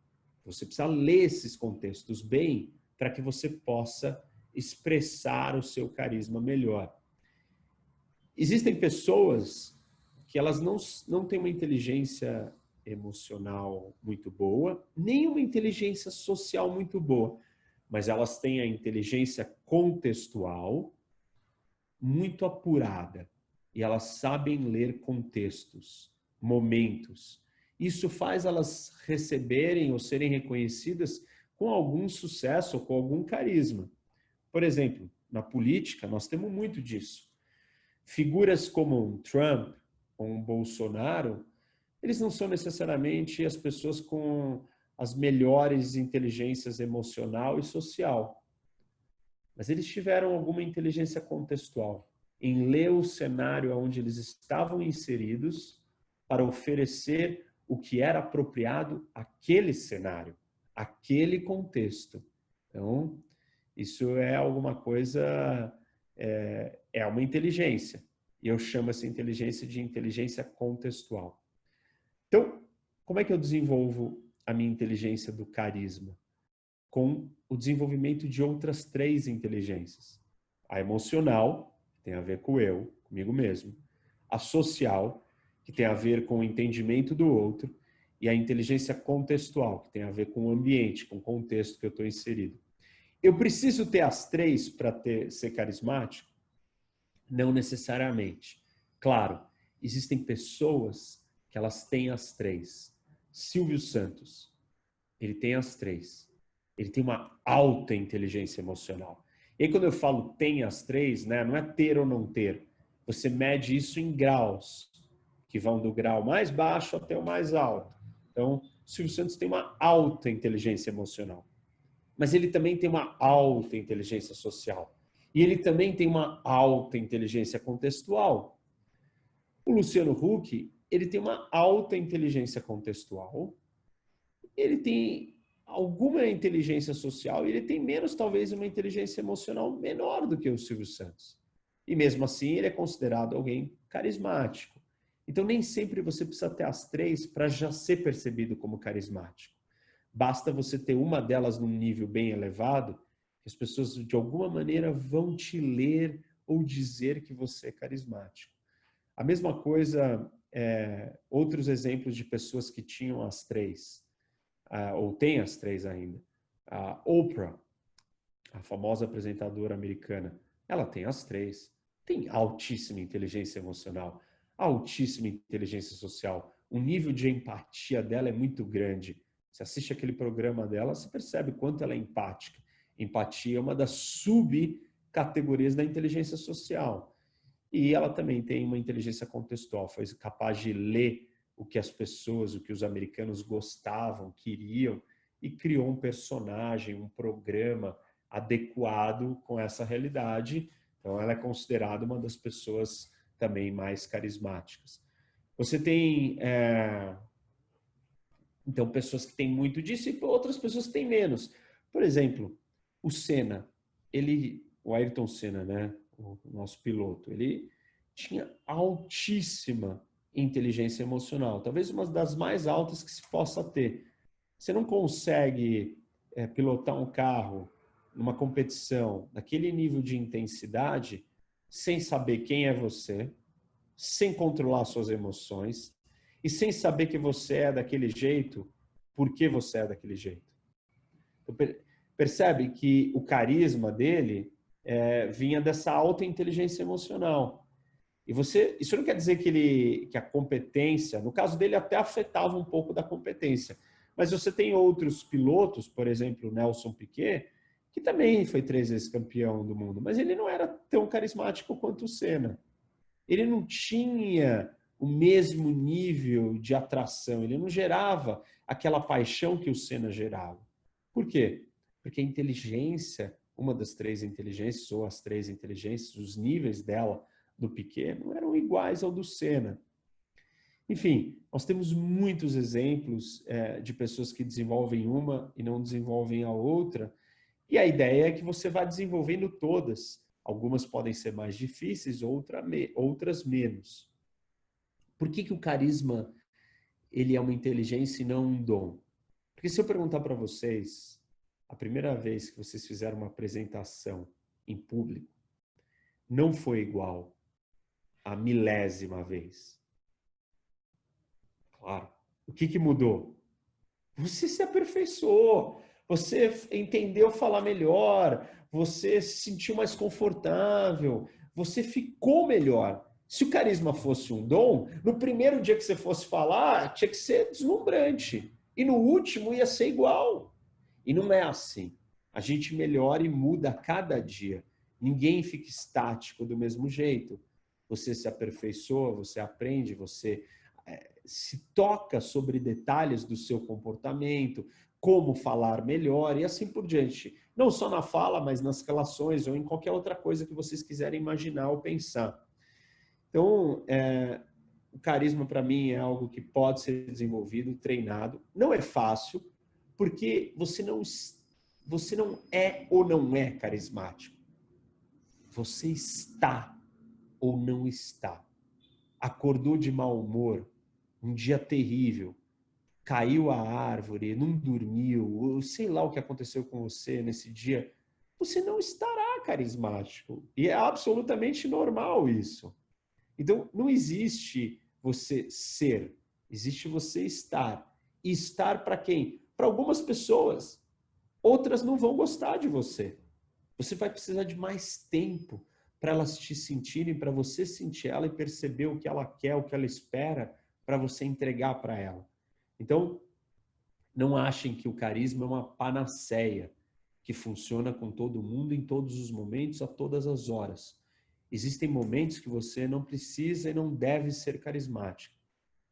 Você precisa ler esses contextos bem para que você possa expressar o seu carisma melhor. Existem pessoas que elas não têm uma inteligência emocional muito boa, nem uma inteligência social muito boa, mas elas têm a inteligência contextual muito apurada e elas sabem ler contextos, momentos. Isso faz elas receberem ou serem reconhecidas com algum sucesso ou com algum carisma. Por exemplo, na política nós temos muito disso. Figuras como um Trump ou um Bolsonaro, eles não são necessariamente as pessoas com as melhores inteligências emocional e social. Mas eles tiveram alguma inteligência contextual em ler o cenário onde eles estavam inseridos para oferecer o que era apropriado àquele cenário, àquele contexto. Então, isso é alguma coisa, é uma inteligência. E eu chamo essa inteligência de inteligência contextual. Então, como é que eu desenvolvo a minha inteligência do carisma? Com o desenvolvimento de outras 3 inteligências. A emocional, que tem a ver com eu, comigo mesmo. A social, que tem a ver com o entendimento do outro. E a inteligência contextual, que tem a ver com o ambiente, com o contexto que eu estou inserido. Eu preciso ter as 3 para ser carismático? Não necessariamente. Claro, existem pessoas que elas têm as 3. Silvio Santos, ele tem as 3. Ele tem uma alta inteligência emocional. E aí, quando eu falo tem as 3, né, não é ter ou não ter. Você mede isso em graus, que vão do grau mais baixo até o mais alto. Então, Silvio Santos tem uma alta inteligência emocional. Mas ele também tem uma alta inteligência social. E ele também tem uma alta inteligência contextual. O Luciano Huck, ele tem uma alta inteligência contextual. Ele tem alguma inteligência social e ele tem menos, talvez, uma inteligência emocional menor do que o Silvio Santos. E mesmo assim, ele é considerado alguém carismático. Então, nem sempre você precisa ter as 3 para já ser percebido como carismático. Basta você ter uma delas num nível bem elevado, que as pessoas, de alguma maneira, vão te ler ou dizer que você é carismático. A mesma coisa, outros exemplos de pessoas que tinham as 3, ou têm as 3 ainda. A Oprah, a famosa apresentadora americana, ela tem as 3. Tem altíssima inteligência emocional, altíssima inteligência social. O nível de empatia dela é muito grande. Você assiste aquele programa dela, você percebe quanto ela é empática. Empatia é uma das subcategorias da inteligência social. E ela também tem uma inteligência contextual, foi capaz de ler o que as pessoas, o que os americanos gostavam, queriam, e criou um personagem, um programa adequado com essa realidade. Então, ela é considerada uma das pessoas também mais carismáticas. Você tem, então, pessoas que têm muito disso e outras pessoas que têm menos. Por exemplo, o Senna, o Ayrton Senna, né, o nosso piloto, ele tinha altíssima inteligência emocional, talvez uma das mais altas que se possa ter. Você não consegue pilotar um carro numa competição daquele nível de intensidade sem saber quem é você, sem controlar suas emoções e sem saber que você é daquele jeito, por que você é daquele jeito. Então, percebe que o carisma dele vinha dessa alta inteligência emocional. E isso não quer dizer que a competência, no caso dele até afetava um pouco da competência, mas você tem outros pilotos, por exemplo, o Nelson Piquet, que também foi 3 vezes campeão do mundo, mas ele não era tão carismático quanto o Senna. Ele não tinha o mesmo nível de atração, ele não gerava aquela paixão que o Senna gerava. Por quê? Porque a inteligência, uma das 3 inteligências, ou as 3 inteligências, os níveis dela, do Piquet, não eram iguais ao do Senna. Enfim, nós temos muitos exemplos de pessoas que desenvolvem uma e não desenvolvem a outra, e a ideia é que você vá desenvolvendo todas. Algumas podem ser mais difíceis, outras menos. Por que o carisma ele é uma inteligência e não um dom? Porque se eu perguntar para vocês, a primeira vez que vocês fizeram uma apresentação em público, não foi igual a 1000ª vez. Claro. O que mudou? Você se aperfeiçoou, você entendeu falar melhor, você se sentiu mais confortável, você ficou melhor. Se o carisma fosse um dom, no primeiro dia que você fosse falar, tinha que ser deslumbrante. E no último ia ser igual. E não é assim. A gente melhora e muda a cada dia. Ninguém fica estático do mesmo jeito. Você se aperfeiçoa, você aprende, você se toca sobre detalhes do seu comportamento, como falar melhor e assim por diante. Não só na fala, mas nas relações ou em qualquer outra coisa que vocês quiserem imaginar ou pensar. Então, o carisma para mim é algo que pode ser desenvolvido, treinado. Não é fácil, porque você não é ou não é carismático. Você está ou não está. Acordou de mau humor, um dia terrível, caiu a árvore, não dormiu, ou sei lá o que aconteceu com você nesse dia, você não estará carismático. E é absolutamente normal isso. Então, não existe você ser, existe você estar. E estar para quem? Para algumas pessoas. Outras não vão gostar de você. Você vai precisar de mais tempo para elas te sentirem, para você sentir ela e perceber o que ela quer, o que ela espera, para você entregar para ela. Então, não achem que o carisma é uma panaceia que funciona com todo mundo, em todos os momentos, a todas as horas. Existem momentos que você não precisa e não deve ser carismático.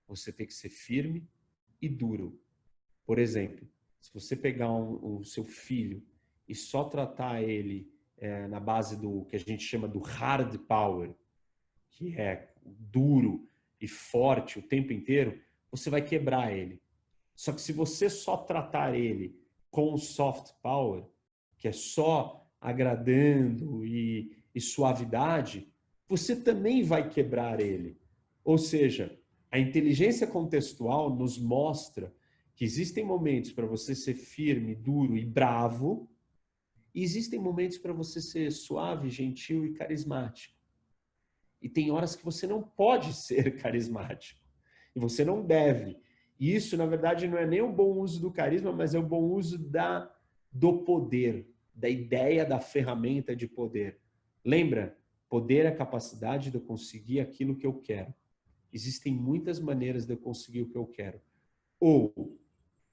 Você tem que ser firme e duro. Por exemplo, se você pegar o seu filho e só tratar ele na base do que a gente chama do hard power, que é duro e forte o tempo inteiro, você vai quebrar ele. Só que se você só tratar ele com o soft power, que é só agradando e suavidade, você também vai quebrar ele. Ou seja, a inteligência contextual nos mostra que existem momentos para você ser firme, duro e bravo, e existem momentos para você ser suave, gentil e carismático. E tem horas que você não pode ser carismático. E você não deve. E isso, na verdade, não é nem o bom uso do carisma, mas é o bom uso do poder, da ideia da ferramenta de poder. Lembra? Poder é a capacidade de eu conseguir aquilo que eu quero. Existem muitas maneiras de eu conseguir o que eu quero. Ou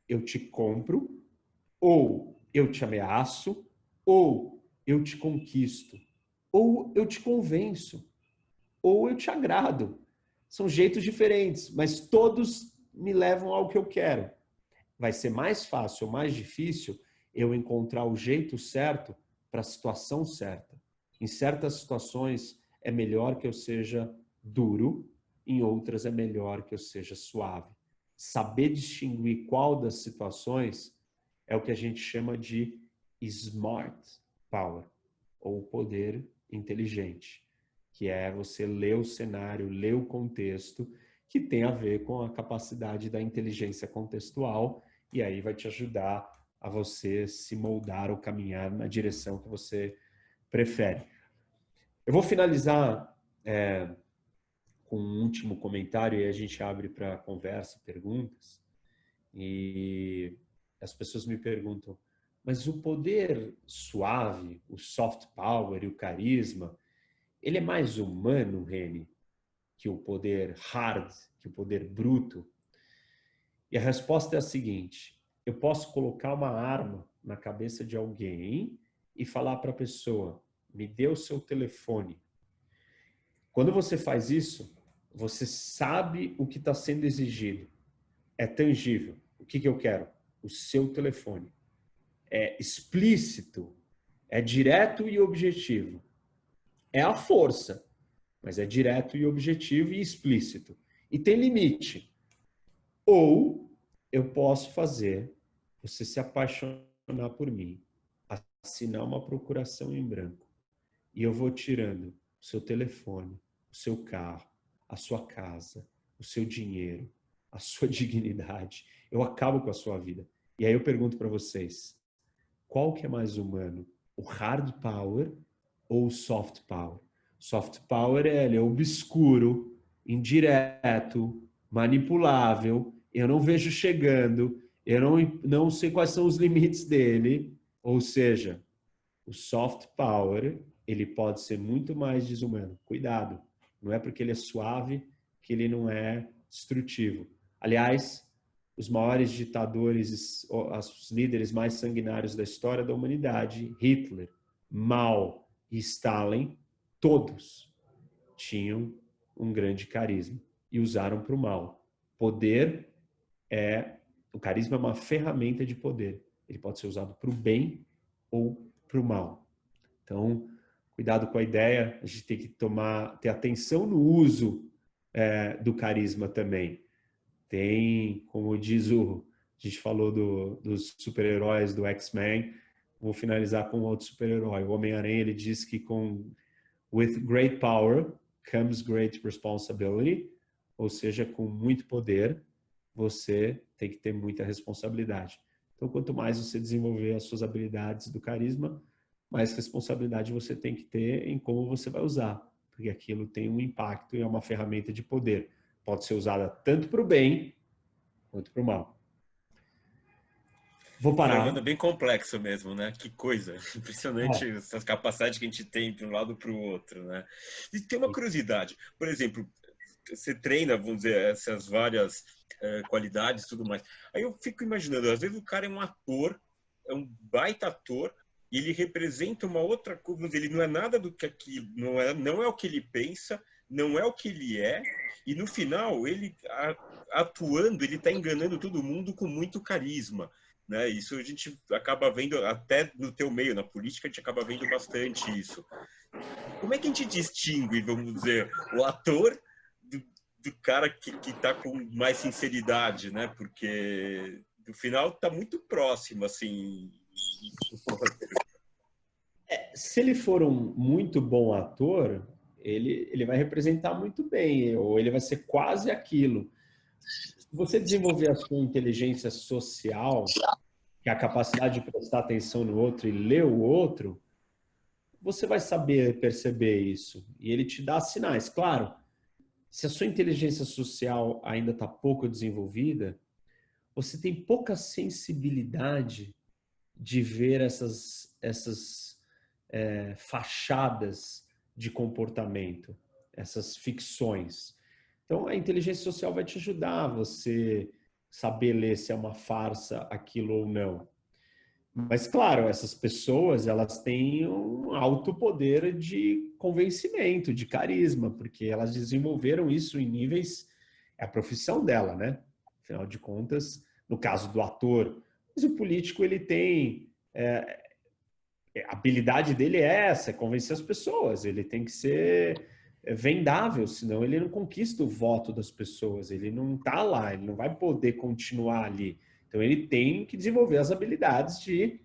eu te compro, ou eu te ameaço, ou eu te conquisto, ou eu te convenço, ou eu te agrado. São jeitos diferentes, mas todos me levam ao que eu quero. Vai ser mais fácil ou mais difícil eu encontrar o jeito certo para a situação certa. Em certas situações é melhor que eu seja duro, em outras é melhor que eu seja suave. Saber distinguir qual das situações é o que a gente chama de smart power, ou poder inteligente, que é você ler o cenário, ler o contexto, que tem a ver com a capacidade da inteligência contextual, e aí vai te ajudar a você se moldar ou caminhar na direção que você prefere. Eu vou finalizar com um último comentário e a gente abre para conversa, perguntas. E as pessoas me perguntam, mas o poder suave, o soft power e o carisma, ele é mais humano, Reni, que o poder hard, que o poder bruto? E a resposta é a seguinte: eu posso colocar uma arma na cabeça de alguém e falar para a pessoa, me dê o seu telefone. Quando você faz isso, você sabe o que está sendo exigido. É tangível. O que eu quero? O seu telefone. É explícito, é direto e objetivo. É a força, mas é direto e objetivo e explícito. E tem limite. Ou eu posso fazer você se apaixonar por mim, assinar uma procuração em branco, e eu vou tirando o seu telefone, o seu carro, a sua casa, o seu dinheiro, a sua dignidade. Eu acabo com a sua vida. E aí eu pergunto para vocês, qual que é mais humano? O hard power ou o soft power? Soft power ele é obscuro, indireto, manipulável, eu não vejo chegando, eu não sei quais são os limites dele. Ou seja, o soft power, ele pode ser muito mais desumano. Cuidado, não é porque ele é suave que ele não é destrutivo. Aliás, os maiores ditadores, os líderes mais sanguinários da história da humanidade, Hitler, Mao e Stalin, todos tinham um grande carisma e usaram para o mal. O carisma é uma ferramenta de poder. Ele pode ser usado para o bem ou para o mal. Então, cuidado com a ideia, a gente tem que ter atenção no uso do carisma também. Tem, como diz a gente falou dos super-heróis do X-Men, vou finalizar com outro super-herói. O Homem-Aranha, ele diz que with great power comes great responsibility, ou seja, com muito poder, você tem que ter muita responsabilidade. Então, quanto mais você desenvolver as suas habilidades do carisma, mais responsabilidade você tem que ter em como você vai usar, porque aquilo tem um impacto e é uma ferramenta de poder. Pode ser usada tanto para o bem quanto para o mal. Vou parar. Fernando, é bem complexo mesmo, né? Que coisa. Impressionante essas capacidades que a gente tem de um lado para o outro, né? E tem uma curiosidade. Por exemplo, você treina, vamos dizer, essas várias qualidades e tudo mais. Aí eu fico imaginando, às vezes o cara é um ator, é um baita ator, e ele representa uma outra coisa, ele não é nada do que aquilo, não é o que ele pensa, não é o que ele é, e no final, ele atuando, ele está enganando todo mundo com muito carisma, né? Isso a gente acaba vendo, até no teu meio, na política, a gente acaba vendo bastante isso. Como é que a gente distingue, vamos dizer, o ator do cara que está com mais sinceridade, né? Porque no final está muito próximo, assim. Se ele for um muito bom ator, ele vai representar muito bem, ou ele vai ser quase aquilo. Se você desenvolver a sua inteligência social, que é a capacidade de prestar atenção no outro e ler o outro, você vai saber perceber isso. E ele te dá sinais. Claro, se a sua inteligência social ainda está pouco desenvolvida, você tem pouca sensibilidade de ver essas fachadas de comportamento, essas ficções. Então, a inteligência social vai te ajudar você saber ler se é uma farsa aquilo ou não. Mas, claro, essas pessoas, elas têm um alto poder de convencimento, de carisma, porque elas desenvolveram isso em níveis... É a profissão dela, né? Afinal de contas, no caso do ator. Mas o político, ele tem... a habilidade dele é essa, é convencer as pessoas. Ele tem que ser vendável, senão ele não conquista o voto das pessoas. Ele não está lá, ele não vai poder continuar ali. Então, ele tem que desenvolver as habilidades de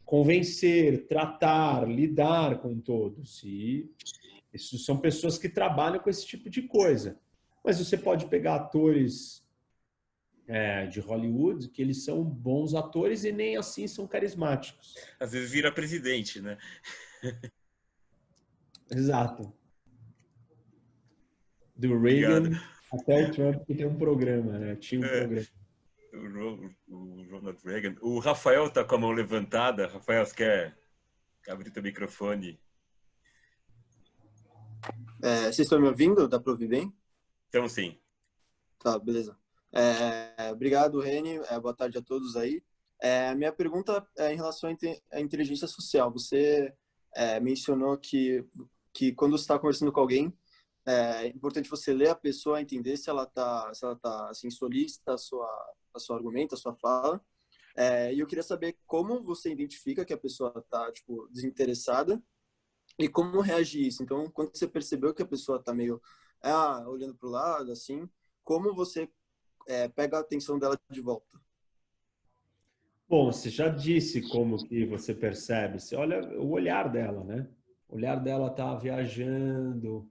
convencer, tratar, lidar com todos. E isso são pessoas que trabalham com esse tipo de coisa. Mas você pode pegar atores de Hollywood, que eles são bons atores e nem assim são carismáticos. Às vezes vira presidente, né? Exato. Do Reagan até o Trump, que tem um programa, né? Tinha um programa. O Ronald Reagan. O Rafael tá com a mão levantada. Rafael, você quer abrir teu microfone? Vocês estão me ouvindo? Dá para ouvir bem? Então, sim. Tá, beleza. Obrigado, Reni. Boa tarde a todos aí. Minha pergunta é em relação à inteligência social. Você mencionou que quando você está conversando com alguém, é importante você ler a pessoa, entender se ela tá assim, solícita a sua argumento, a sua fala. E eu queria saber como você identifica que a pessoa está tipo, desinteressada e como reagir isso. Então, quando você percebeu que a pessoa está meio olhando para o lado, assim, como você pega a atenção dela de volta? Bom, você já disse como que você percebe. Você olha o olhar dela, né? O olhar dela tá viajando,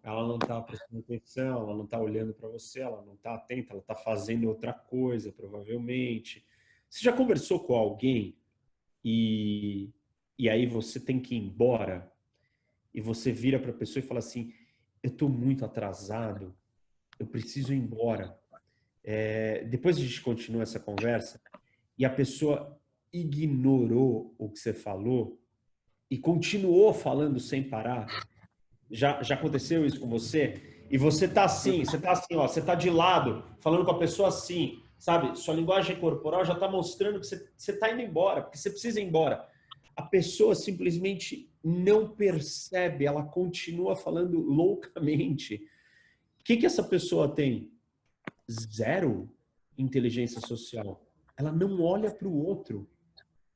ela não tá prestando atenção, ela não tá olhando para você, ela não tá atenta, ela tá fazendo outra coisa, provavelmente. Você já conversou com alguém e aí você tem que ir embora e você vira para a pessoa e fala assim: eu tô muito atrasado, eu preciso ir embora. Depois a gente continua essa conversa e a pessoa ignorou o que você falou e continuou falando sem parar. Já aconteceu isso com você? E você tá assim, ó, você tá de lado, falando com a pessoa assim, sabe? Sua linguagem corporal já tá mostrando que você tá indo embora, porque você precisa ir embora. A pessoa simplesmente não percebe, ela continua falando loucamente. O que essa pessoa tem? Zero inteligência social. Ela não olha para o outro.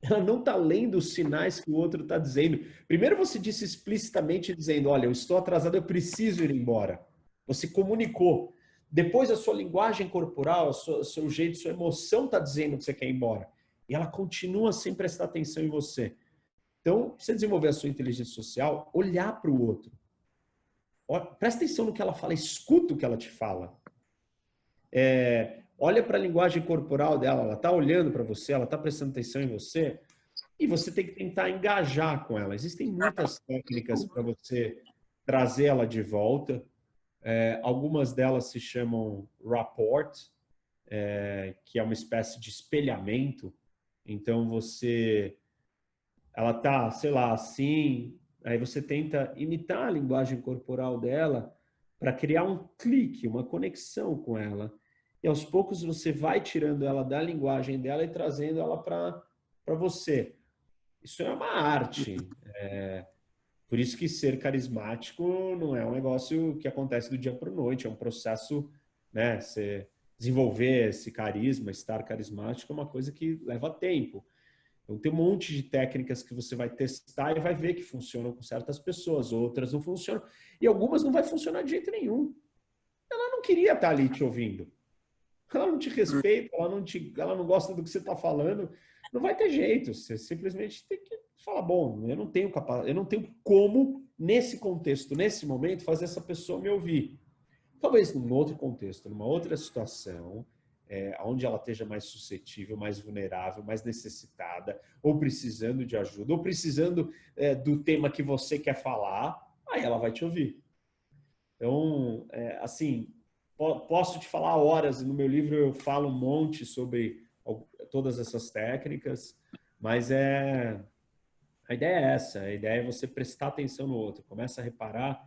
Ela não está lendo os sinais que o outro está dizendo. Primeiro você disse explicitamente dizendo: olha, eu estou atrasado, eu preciso ir embora. Você comunicou. Depois a sua linguagem corporal, o seu jeito, sua emoção está dizendo que você quer ir embora. E ela continua sem prestar atenção em você. Então, você desenvolver a sua inteligência social, olhar para o outro. Presta atenção no que ela fala, escuta o que ela te fala. Olha para a linguagem corporal dela, ela está olhando para você, ela está prestando atenção em você, e você tem que tentar engajar com ela. Existem muitas técnicas para você trazer ela de volta. Algumas delas se chamam rapport, que é uma espécie de espelhamento. Então ela está, sei lá, assim, aí você tenta imitar a linguagem corporal dela para criar um clique, uma conexão com ela. E aos poucos você vai tirando ela da linguagem dela e trazendo ela para você. Isso é uma arte. Por isso que ser carismático não é um negócio que acontece do dia para a noite, é um processo, né? Você desenvolver esse carisma, estar carismático é uma coisa que leva tempo. Então tem um monte de técnicas que você vai testar e vai ver que funcionam com certas pessoas, outras não funcionam, e algumas não vai funcionar de jeito nenhum. Ela não queria estar ali te ouvindo. Ela não te respeita, ela não gosta do que você está falando, não vai ter jeito. Você simplesmente tem que falar: bom, eu não tenho como, nesse contexto, nesse momento, fazer essa pessoa me ouvir. Talvez num outro contexto, numa outra situação, onde ela esteja mais suscetível, mais vulnerável, mais necessitada, ou precisando de ajuda, ou precisando do tema que você quer falar, aí ela vai te ouvir. Então, assim... Posso te falar horas, no meu livro eu falo um monte sobre todas essas técnicas, mas a ideia é essa, a ideia é você prestar atenção no outro, começa a reparar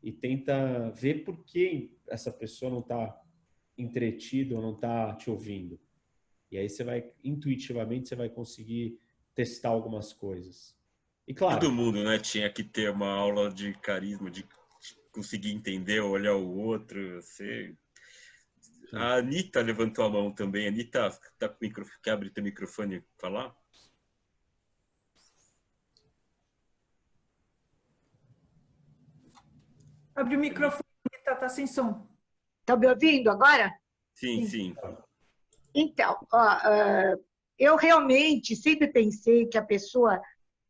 e tenta ver por que essa pessoa não está entretido ou não está te ouvindo. E aí você vai, intuitivamente, você vai conseguir testar algumas coisas. E claro... Todo mundo, né, tinha que ter uma aula de carisma, de conseguir entender, olhar o outro. Você... A Anitta levantou a mão também. Anitta, tá com o microfone, quer abrir teu microfone e falar? Abre o microfone, tá sem som. Estão me ouvindo agora? Sim, sim. Então, eu realmente sempre pensei que a pessoa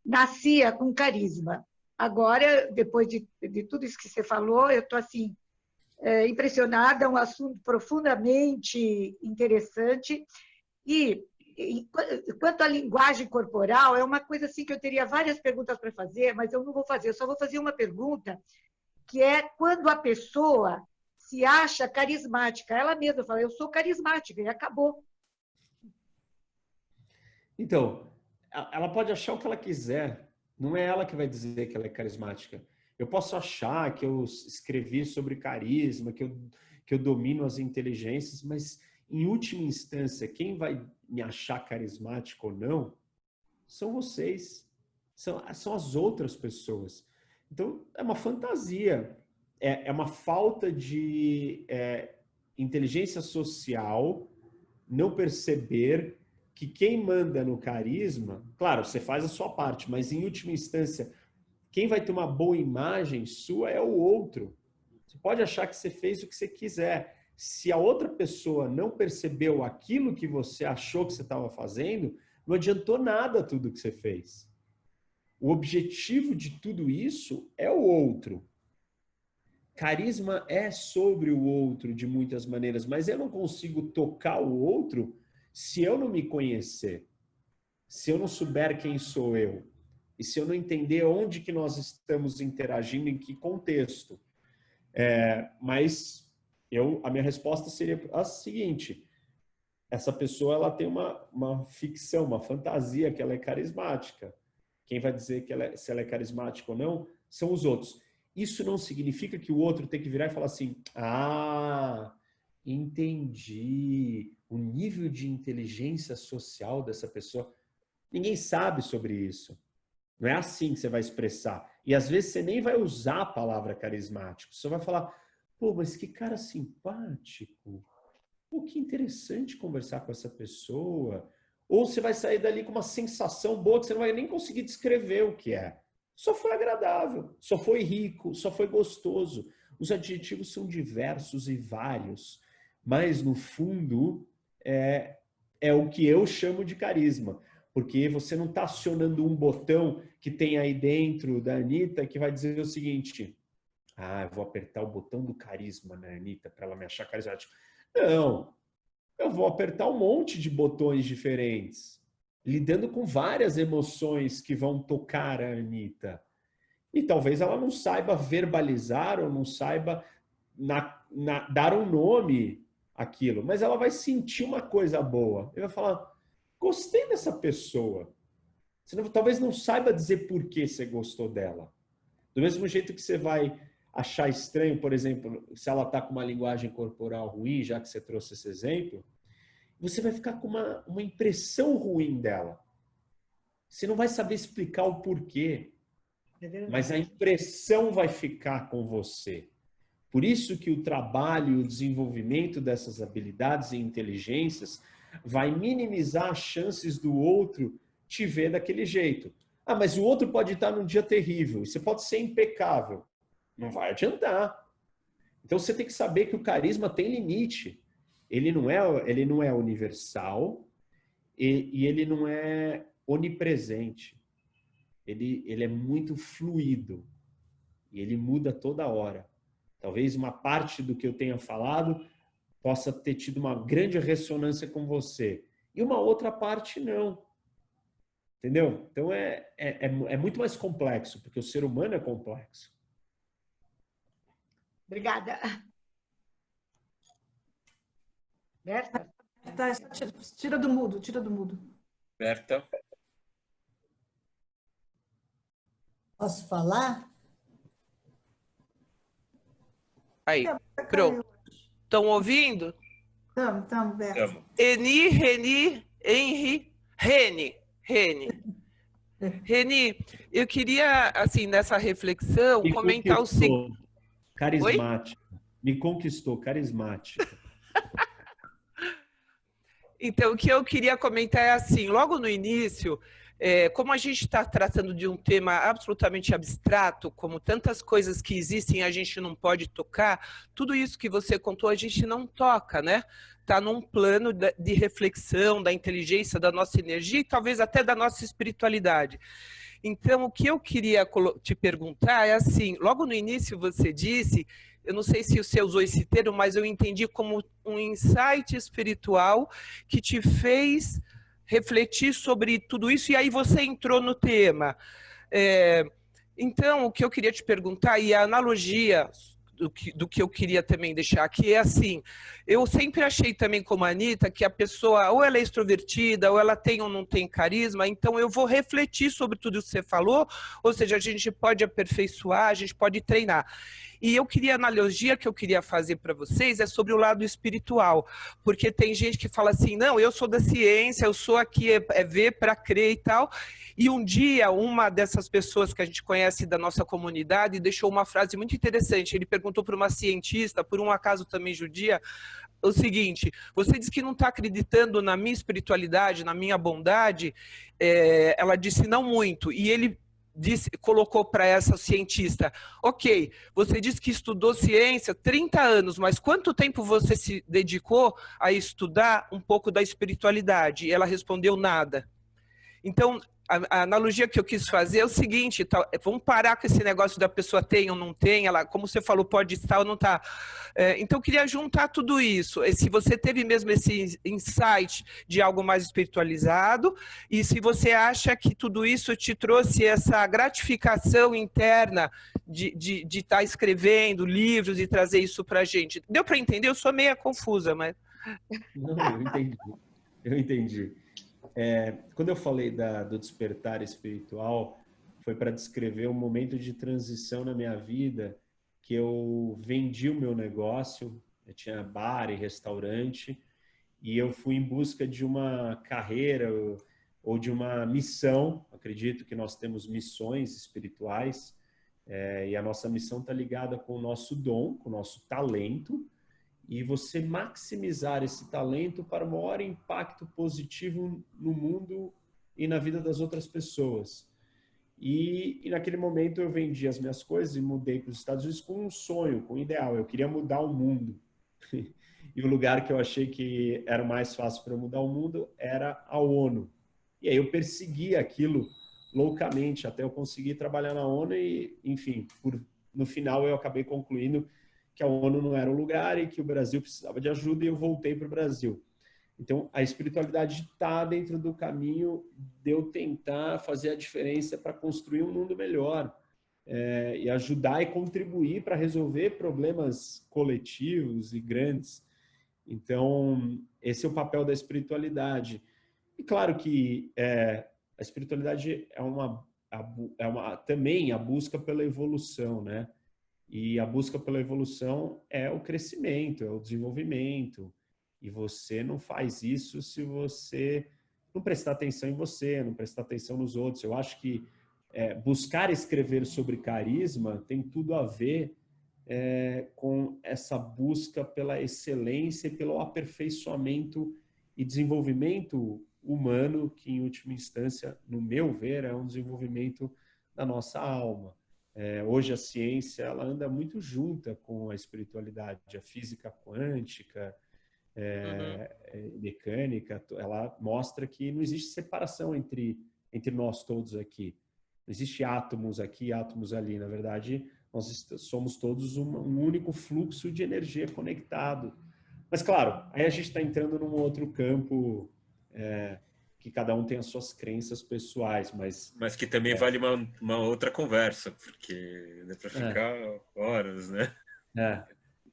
nascia com carisma. Agora, depois de tudo isso que você falou, eu estou assim, impressionada, é um assunto profundamente interessante. E quanto à linguagem corporal, é uma coisa assim que eu teria várias perguntas para fazer, mas eu não vou fazer, eu só vou fazer uma pergunta, que é quando a pessoa se acha carismática. Ela mesma fala, eu sou carismática, e acabou. Então, ela pode achar o que ela quiser. Não é ela que vai dizer que ela é carismática. Eu posso achar que eu escrevi sobre carisma, que eu domino as inteligências, mas, em última instância, quem vai me achar carismático ou não são vocês. São as outras pessoas. Então, é uma fantasia. É uma falta de inteligência social não perceber que quem manda no carisma, claro, você faz a sua parte, mas em última instância, quem vai ter uma boa imagem sua é o outro. Você pode achar que você fez o que você quiser. Se a outra pessoa não percebeu aquilo que você achou que você estava fazendo, não adiantou nada tudo que você fez. O objetivo de tudo isso é o outro. Carisma é sobre o outro de muitas maneiras, mas eu não consigo tocar o outro se eu não me conhecer, se eu não souber quem sou eu, e se eu não entender onde que nós estamos interagindo, em que contexto. Mas a minha resposta seria a seguinte: essa pessoa ela tem uma ficção, uma fantasia que ela é carismática. Quem vai dizer que se ela é carismática ou não são os outros. Isso não significa que o outro tem que virar e falar assim, entendi o nível de inteligência social dessa pessoa. Ninguém sabe sobre isso. Não é assim que você vai expressar. E às vezes você nem vai usar a palavra carismático. Você vai falar, pô, mas que cara simpático. Pô, que interessante conversar com essa pessoa. Ou você vai sair dali com uma sensação boa que você não vai nem conseguir descrever o que é. Só foi agradável, só foi rico, só foi gostoso. Os adjetivos são diversos e vários, mas no fundo é o que eu chamo de carisma, porque você não está acionando um botão que tem aí dentro da Anitta que vai dizer o seguinte, eu vou apertar o botão do carisma na Anitta para ela me achar carismática. Não, eu vou apertar um monte de botões diferentes, lidando com várias emoções que vão tocar a Anitta. E talvez ela não saiba verbalizar ou não saiba dar um nome àquilo, mas ela vai sentir uma coisa boa. Ele vai falar, gostei dessa pessoa. Você talvez não saiba dizer por que você gostou dela. Do mesmo jeito que você vai achar estranho, por exemplo, se ela está com uma linguagem corporal ruim, já que você trouxe esse exemplo, você vai ficar com uma impressão ruim dela. Você não vai saber explicar o porquê, mas a impressão vai ficar com você. Por isso que o trabalho e o desenvolvimento dessas habilidades e inteligências vai minimizar as chances do outro te ver daquele jeito. Mas o outro pode estar num dia terrível, você pode ser impecável. Não vai adiantar. Então você tem que saber que o carisma tem limite. Ele não é universal e ele não é onipresente. Ele é muito fluido e ele muda toda hora. Talvez uma parte do que eu tenha falado possa ter tido uma grande ressonância com você e uma outra parte não. Entendeu? Então é muito mais complexo, porque o ser humano é complexo. Obrigada. Berta? Tira do mudo, tira do mudo. Berta? Posso falar? Aí, pronto. Estão ouvindo? Tamo, Beto. Eni, Reni, Henri, Reni. Reni, eu queria, assim, nessa reflexão, comentar o seguinte. Carismática. Me conquistou, carismática. Então, o que eu queria comentar é assim, logo no início, como a gente está tratando de um tema absolutamente abstrato, como tantas coisas que existem a gente não pode tocar, tudo isso que você contou a gente não toca, né? Está num plano de reflexão, da inteligência, da nossa energia e talvez até da nossa espiritualidade. Então, o que eu queria te perguntar é assim, logo no início você disse, eu não sei se você usou esse termo, mas eu entendi como um insight espiritual que te fez refletir sobre tudo isso, e aí você entrou no tema. Então, o que eu queria te perguntar, e a analogia do que eu queria também deixar aqui, é assim, eu sempre achei também como a Anitta, que a pessoa, ou ela é extrovertida, ou ela tem ou não tem carisma, então eu vou refletir sobre tudo que você falou, ou seja, a gente pode aperfeiçoar, a gente pode treinar. E a analogia que eu queria fazer para vocês é sobre o lado espiritual, porque tem gente que fala assim, não, eu sou da ciência, eu sou aqui, é ver para crer e tal, e um dia uma dessas pessoas que a gente conhece da nossa comunidade deixou uma frase muito interessante, ele perguntou para uma cientista, por um acaso também judia, o seguinte, você diz que não está acreditando na minha espiritualidade, na minha bondade, ela disse não muito, e ele colocou para essa cientista, ok, você disse que estudou ciência 30 anos, mas quanto tempo você se dedicou a estudar um pouco da espiritualidade? E ela respondeu nada. Então, a analogia que eu quis fazer é o seguinte, vamos parar com esse negócio da pessoa tem ou não tem, ela, como você falou, pode estar ou não estar. Então, eu queria juntar tudo isso. Se você teve mesmo esse insight de algo mais espiritualizado, e se você acha que tudo isso te trouxe essa gratificação interna de estar escrevendo livros e trazer isso para a gente. Deu para entender? Eu sou meio confusa, mas... Não, eu entendi. Quando eu falei do despertar espiritual, foi para descrever um momento de transição na minha vida que eu vendi o meu negócio, eu tinha bar e restaurante, e eu fui em busca de uma carreira ou de uma missão. Acredito que nós temos missões espirituais, e a nossa missão está ligada com o nosso dom, com o nosso talento, e você maximizar esse talento para o maior impacto positivo no mundo e na vida das outras pessoas. E naquele momento eu vendi as minhas coisas e mudei para os Estados Unidos com um sonho, com um ideal. Eu queria mudar o mundo. E o lugar que eu achei que era mais fácil para mudar o mundo era a ONU. E aí eu persegui aquilo loucamente até eu conseguir trabalhar na ONU e, enfim, no final eu acabei concluindo que a ONU não era o lugar e que o Brasil precisava de ajuda, e eu voltei para o Brasil. Então, a espiritualidade está dentro do caminho de eu tentar fazer a diferença para construir um mundo melhor, e ajudar e contribuir para resolver problemas coletivos e grandes. Então, esse é o papel da espiritualidade. E claro que a espiritualidade é também a busca pela evolução, né? E a busca pela evolução é o crescimento, é o desenvolvimento. E você não faz isso se você não prestar atenção em você, não prestar atenção nos outros. Eu acho que buscar escrever sobre carisma tem tudo a ver com essa busca pela excelência e pelo aperfeiçoamento e desenvolvimento humano, que em última instância, no meu ver, é um desenvolvimento da nossa alma. Hoje a ciência ela anda muito junta com a espiritualidade, a física quântica, mecânica, ela mostra que não existe separação entre nós todos aqui. Não existe átomos aqui, átomos ali. Na verdade, nós somos todos um único fluxo de energia conectado. Mas, claro, aí a gente está entrando num outro campo que cada um tem as suas crenças pessoais, mas que também vale uma outra conversa, porque dá para ficar horas, né?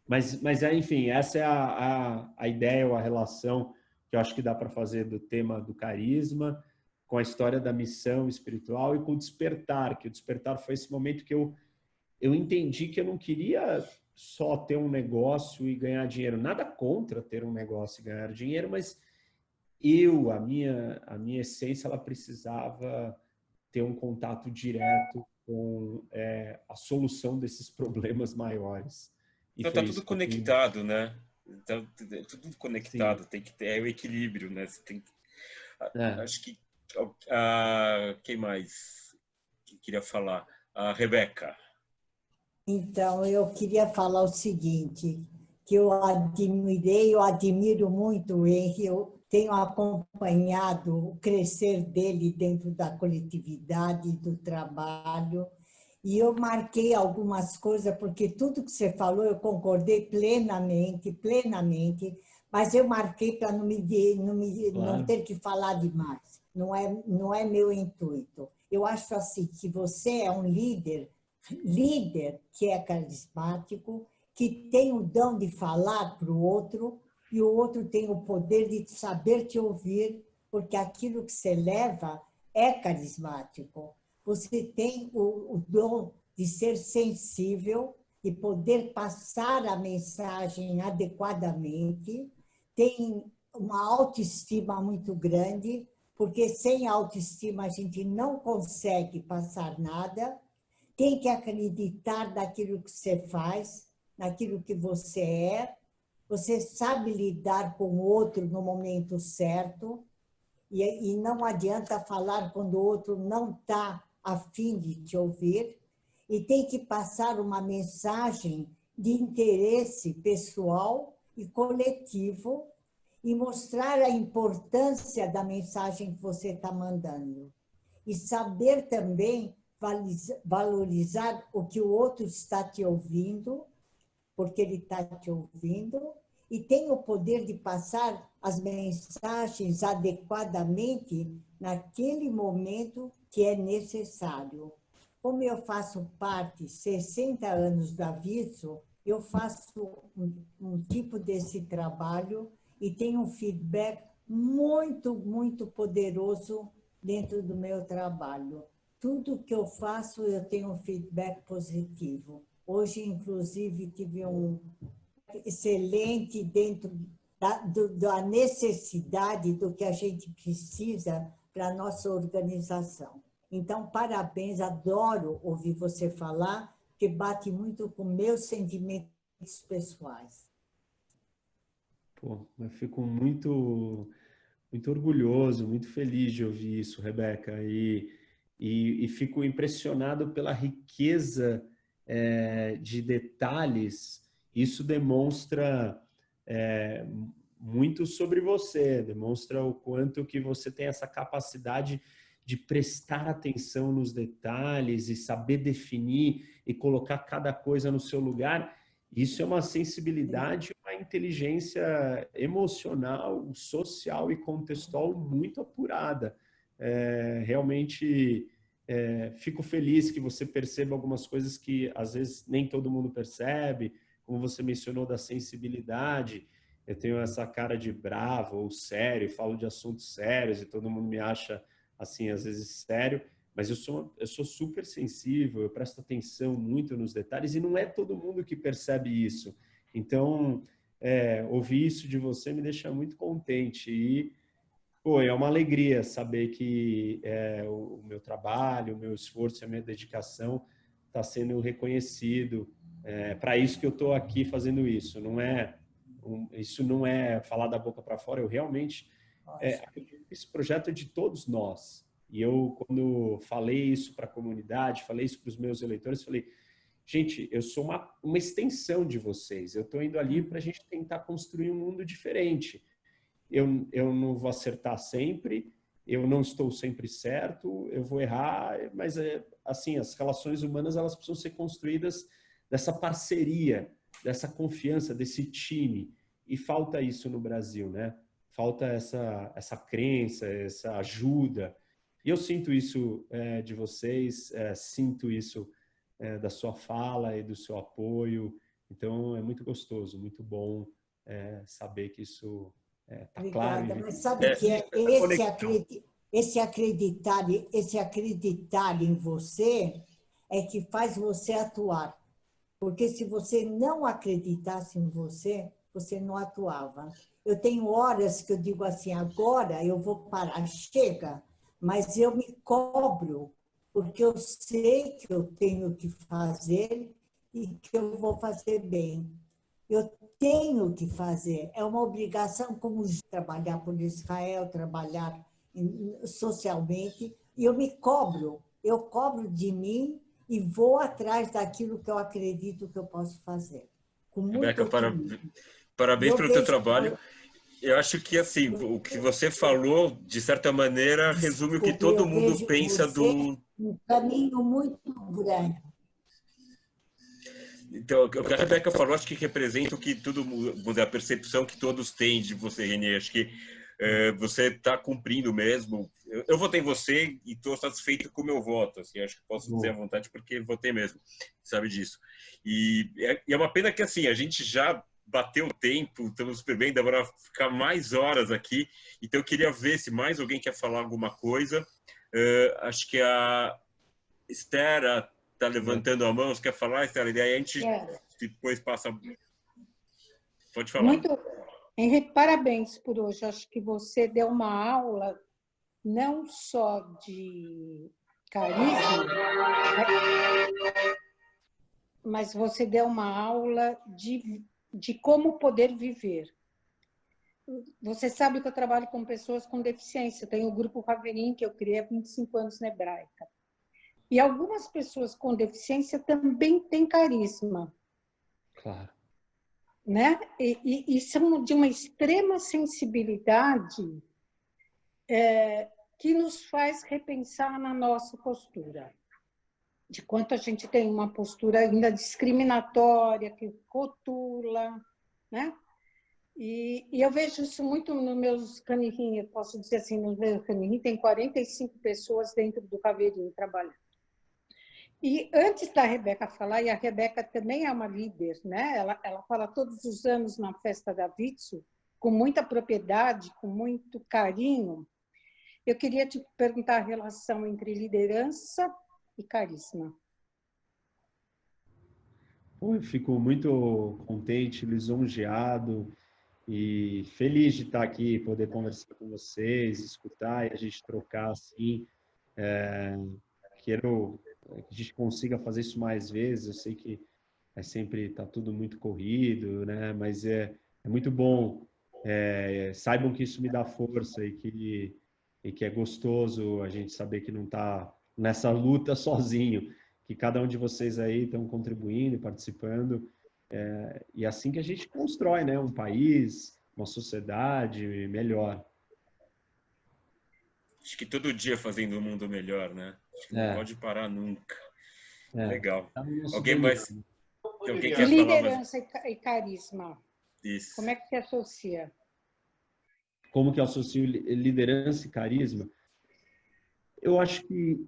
Mas enfim, essa é a ideia ou a relação que eu acho que dá para fazer do tema do carisma com a história da missão espiritual e com o despertar, que o despertar foi esse momento que eu entendi que eu não queria só ter um negócio e ganhar dinheiro. Nada contra ter um negócio e ganhar dinheiro, mas a minha essência, ela precisava ter um contato direto com a solução desses problemas maiores. Então tá tudo conectado, né? Então, tudo conectado, sim. Tem que ter o equilíbrio, né? Você tem que, acho que quem mais que queria falar? A Rebeca. Então, eu queria falar o seguinte, que eu admiro muito o Henry, eu tenho acompanhado o crescer dele dentro da coletividade, do trabalho, e eu marquei algumas coisas, porque tudo que você falou eu concordei plenamente, mas eu marquei para não ter que falar demais, não é meu intuito. Eu acho assim, que você é um líder que é carismático, que tem o dom de falar para o outro, e o outro tem o poder de saber te ouvir, porque aquilo que você leva é carismático. Você tem o dom de ser sensível e poder passar a mensagem adequadamente, tem uma autoestima muito grande, porque sem autoestima a gente não consegue passar nada, tem que acreditar naquilo que você faz, naquilo que você é, você sabe lidar com o outro no momento certo, e não adianta falar quando o outro não está a fim de te ouvir, e tem que passar uma mensagem de interesse pessoal e coletivo e mostrar a importância da mensagem que você está mandando. E saber também valorizar o que o outro está te ouvindo, porque ele está te ouvindo, e tem o poder de passar as mensagens adequadamente naquele momento que é necessário. Como eu faço parte 60 anos da Aviso, eu faço um tipo desse trabalho e tenho um feedback muito, muito poderoso dentro do meu trabalho. Tudo que eu faço, eu tenho um feedback positivo. Hoje, inclusive, tive um excelente dentro da necessidade do que a gente precisa para a nossa organização. Então, parabéns, adoro ouvir você falar, que bate muito com meus sentimentos pessoais. Pô, eu fico muito orgulhoso, muito feliz de ouvir isso, Rebeca, e fico impressionado pela riqueza de detalhes. Isso demonstra muito sobre você, demonstra o quanto que você tem essa capacidade de prestar atenção nos detalhes e saber definir e colocar cada coisa no seu lugar. Isso é uma sensibilidade, uma inteligência emocional, social e contextual muito apurada. Realmente fico feliz que você perceba algumas coisas que às vezes nem todo mundo percebe, como você mencionou da sensibilidade. Eu tenho essa cara de bravo ou sério, falo de assuntos sérios e todo mundo me acha assim, às vezes sério, mas eu sou super sensível, eu presto atenção muito nos detalhes e não é todo mundo que percebe isso. Então, ouvir isso de você me deixa muito contente e, pô, é uma alegria saber que o meu trabalho, o meu esforço, a minha dedicação está sendo reconhecido. Para isso que eu estou aqui fazendo isso. Isso não é falar da boca para fora, eu realmente... esse projeto é de todos nós. E eu, quando falei isso para a comunidade, falei isso para os meus eleitores, falei, gente, eu sou uma extensão de vocês. Eu estou indo ali para a gente tentar construir um mundo diferente. Eu não vou acertar sempre, eu não estou sempre certo, eu vou errar, mas assim, as relações humanas elas precisam ser construídas dessa parceria, dessa confiança, desse time. E falta isso no Brasil, né? Falta essa crença, essa ajuda. E eu sinto isso de vocês, sinto isso da sua fala e do seu apoio. Então, é muito gostoso, muito bom saber que isso está claro. Obrigada, mas sabe que esse acreditar em você é que faz você atuar. Porque se você não acreditasse em você, você não atuava. Eu tenho horas que eu digo assim, agora eu vou parar, chega, mas eu me cobro, porque eu sei que eu tenho que fazer e que eu vou fazer bem. Eu tenho que fazer, é uma obrigação como trabalhar por Israel, trabalhar socialmente, e eu me cobro, eu cobro de mim e vou atrás daquilo que eu acredito que eu posso fazer. Com muito Rebeca, parabéns pelo teu trabalho. Eu acho que, assim, o que você falou, de certa maneira, resume o que todo mundo pensa do... Um caminho muito grande. Então, o que a Rebeca falou, acho que representa o que todo mundo, a percepção que todos têm de você, Renê. Acho que você está cumprindo mesmo. Eu votei em você e estou satisfeito com o meu voto. Assim, acho que posso dizer à vontade porque votei mesmo, sabe disso. E é uma pena que, assim, a gente já bateu o tempo, estamos super bem, dá para ficar mais horas aqui. Então, eu queria ver se mais alguém quer falar alguma coisa. Acho que a Esther está levantando a mão. Você quer falar, Esther? E aí a gente depois passa... Pode falar. Muito, Henrique, parabéns por hoje. Acho que você deu uma aula não só de carisma, mas você deu uma aula de como poder viver. Você sabe que eu trabalho com pessoas com deficiência. Eu tenho o grupo Raverim, que eu criei há 25 anos na Hebraica. E algumas pessoas com deficiência também têm carisma. Claro. Né? E são de uma extrema sensibilidade que nos faz repensar na nossa postura. De quanto a gente tem uma postura ainda discriminatória, que rotula, né? E eu vejo isso muito nos meus canirim, eu posso dizer assim, nos meus canirim, tem 45 pessoas dentro do Caveirinho trabalhando. E antes da Rebeca falar, e a Rebeca também é uma líder, né? Ela fala todos os anos na festa da Vitsu, com muita propriedade, com muito carinho. Eu queria te perguntar a relação entre liderança e carisma. Eu fico muito contente, lisonjeado e feliz de estar aqui, poder conversar com vocês, escutar e a gente trocar assim. Quero que a gente consiga fazer isso mais vezes. Eu sei que sempre está tudo muito corrido, né? Mas é muito bom. Saibam que isso me dá força e que é gostoso a gente saber que não está nessa luta sozinho, que cada um de vocês aí estão contribuindo, participando. E é assim que a gente constrói, né? Um país, uma sociedade melhor. Acho que todo dia fazendo um mundo melhor, né? Acho que não pode parar nunca. Legal. Alguém mais? Alguém quer liderança e carisma. Isso. Como é que se associa? Como que eu associo liderança e carisma? Eu acho que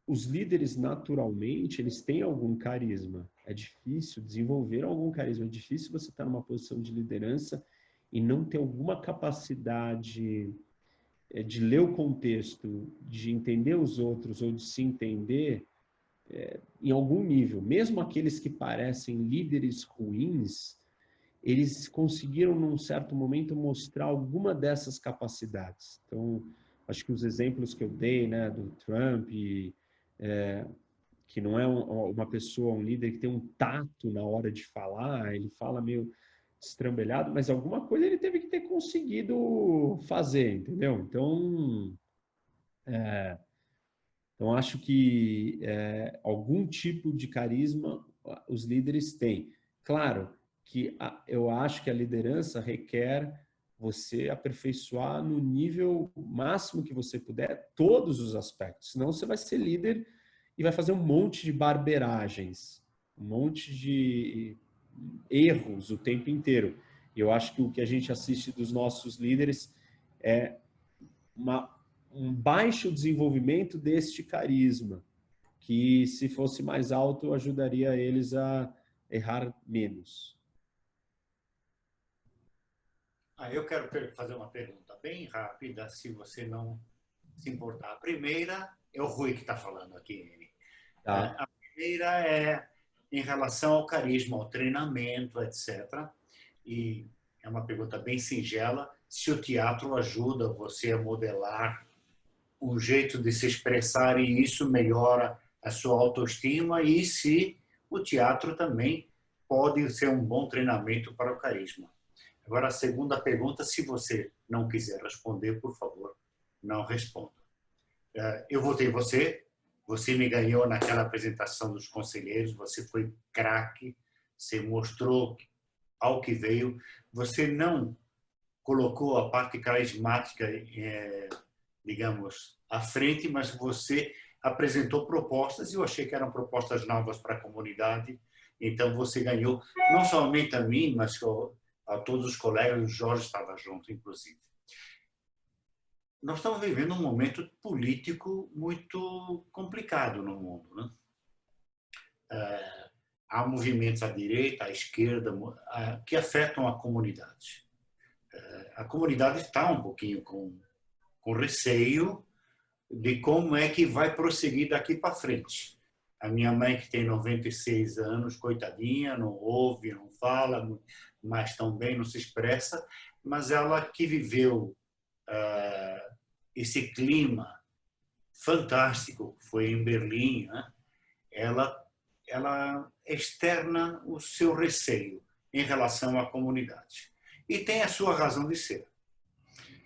os líderes, naturalmente, eles têm algum carisma. É difícil desenvolver algum carisma. É difícil você estar numa posição de liderança e não ter alguma capacidade de ler o contexto, de entender os outros ou de se entender em algum nível. Mesmo aqueles que parecem líderes ruins, eles conseguiram, num certo momento, mostrar alguma dessas capacidades. Então, acho que os exemplos que eu dei, né, do Trump, que não é uma pessoa, um líder que tem um tato na hora de falar, ele fala meio estrambelhado, mas alguma coisa ele teve que ter conseguido fazer, entendeu? Então, acho que algum tipo de carisma os líderes têm. Claro que eu acho que a liderança requer você aperfeiçoar no nível máximo que você puder todos os aspectos, senão você vai ser líder e vai fazer um monte de barberagens, um monte de erros o tempo inteiro. E eu acho que o que a gente assiste dos nossos líderes é um baixo desenvolvimento deste carisma, que se fosse mais alto ajudaria eles a errar menos. Eu quero fazer uma pergunta bem rápida, se você não se importar. A primeira é o Rui que está falando aqui. Tá. A primeira em relação ao carisma, ao treinamento, etc. E é uma pergunta bem singela, se o teatro ajuda você a modelar um jeito de se expressar e isso melhora a sua autoestima e se o teatro também pode ser um bom treinamento para o carisma. Agora, a segunda pergunta, se você não quiser responder, por favor, não responda. Eu votei você, você me ganhou naquela apresentação dos conselheiros, você foi craque, você mostrou ao que veio, você não colocou a parte carismática, digamos, à frente, mas você apresentou propostas e eu achei que eram propostas novas para a comunidade. Então você ganhou, não somente a mim, mas a todos os colegas, o Jorge estava junto, inclusive. Nós estamos vivendo um momento político muito complicado no mundo, né? Há movimentos à direita, à esquerda, que afetam a comunidade. A comunidade está um pouquinho com receio de como é que vai prosseguir daqui para frente. A minha mãe, que tem 96 anos, coitadinha, não ouve, não fala, mas também não se expressa, mas ela que viveu esse clima fantástico que foi em Berlim, né? Ela externa o seu receio em relação à comunidade. E tem a sua razão de ser.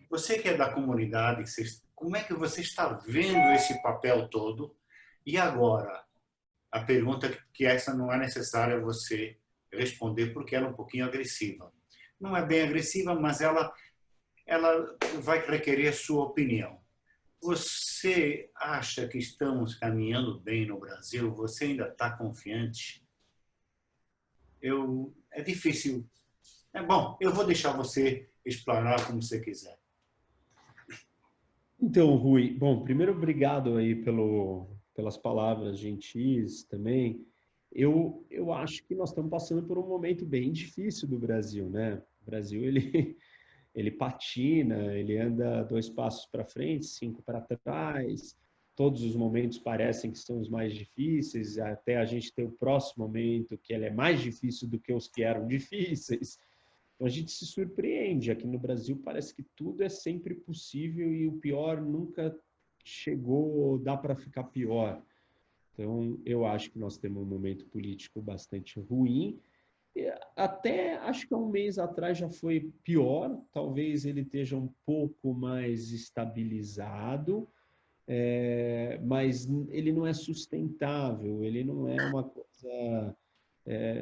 Você que é da comunidade, como é que você está vendo esse papel todo? E agora, a pergunta que essa não é necessária você responder porque ela é um pouquinho agressiva. Não é bem agressiva, mas ela vai requerer a sua opinião. Você acha que estamos caminhando bem no Brasil? Você ainda está confiante? É difícil. É bom, eu vou deixar você explanar como você quiser. Então, Rui, bom, primeiro obrigado aí pelas palavras gentis também. Eu acho que nós estamos passando por um momento bem difícil do Brasil, né? O Brasil, ele patina, ele anda 2 passos para frente, 5 para trás. Todos os momentos parecem que são os mais difíceis, até a gente ter o próximo momento que ele é mais difícil do que os que eram difíceis. Então a gente se surpreende. Aqui no Brasil parece que tudo é sempre possível e o pior nunca chegou, dá para ficar pior. Então eu acho que nós temos um momento político bastante ruim. Até acho que há um mês atrás já foi pior, talvez ele esteja um pouco mais estabilizado, mas ele não é sustentável, ele não é uma coisa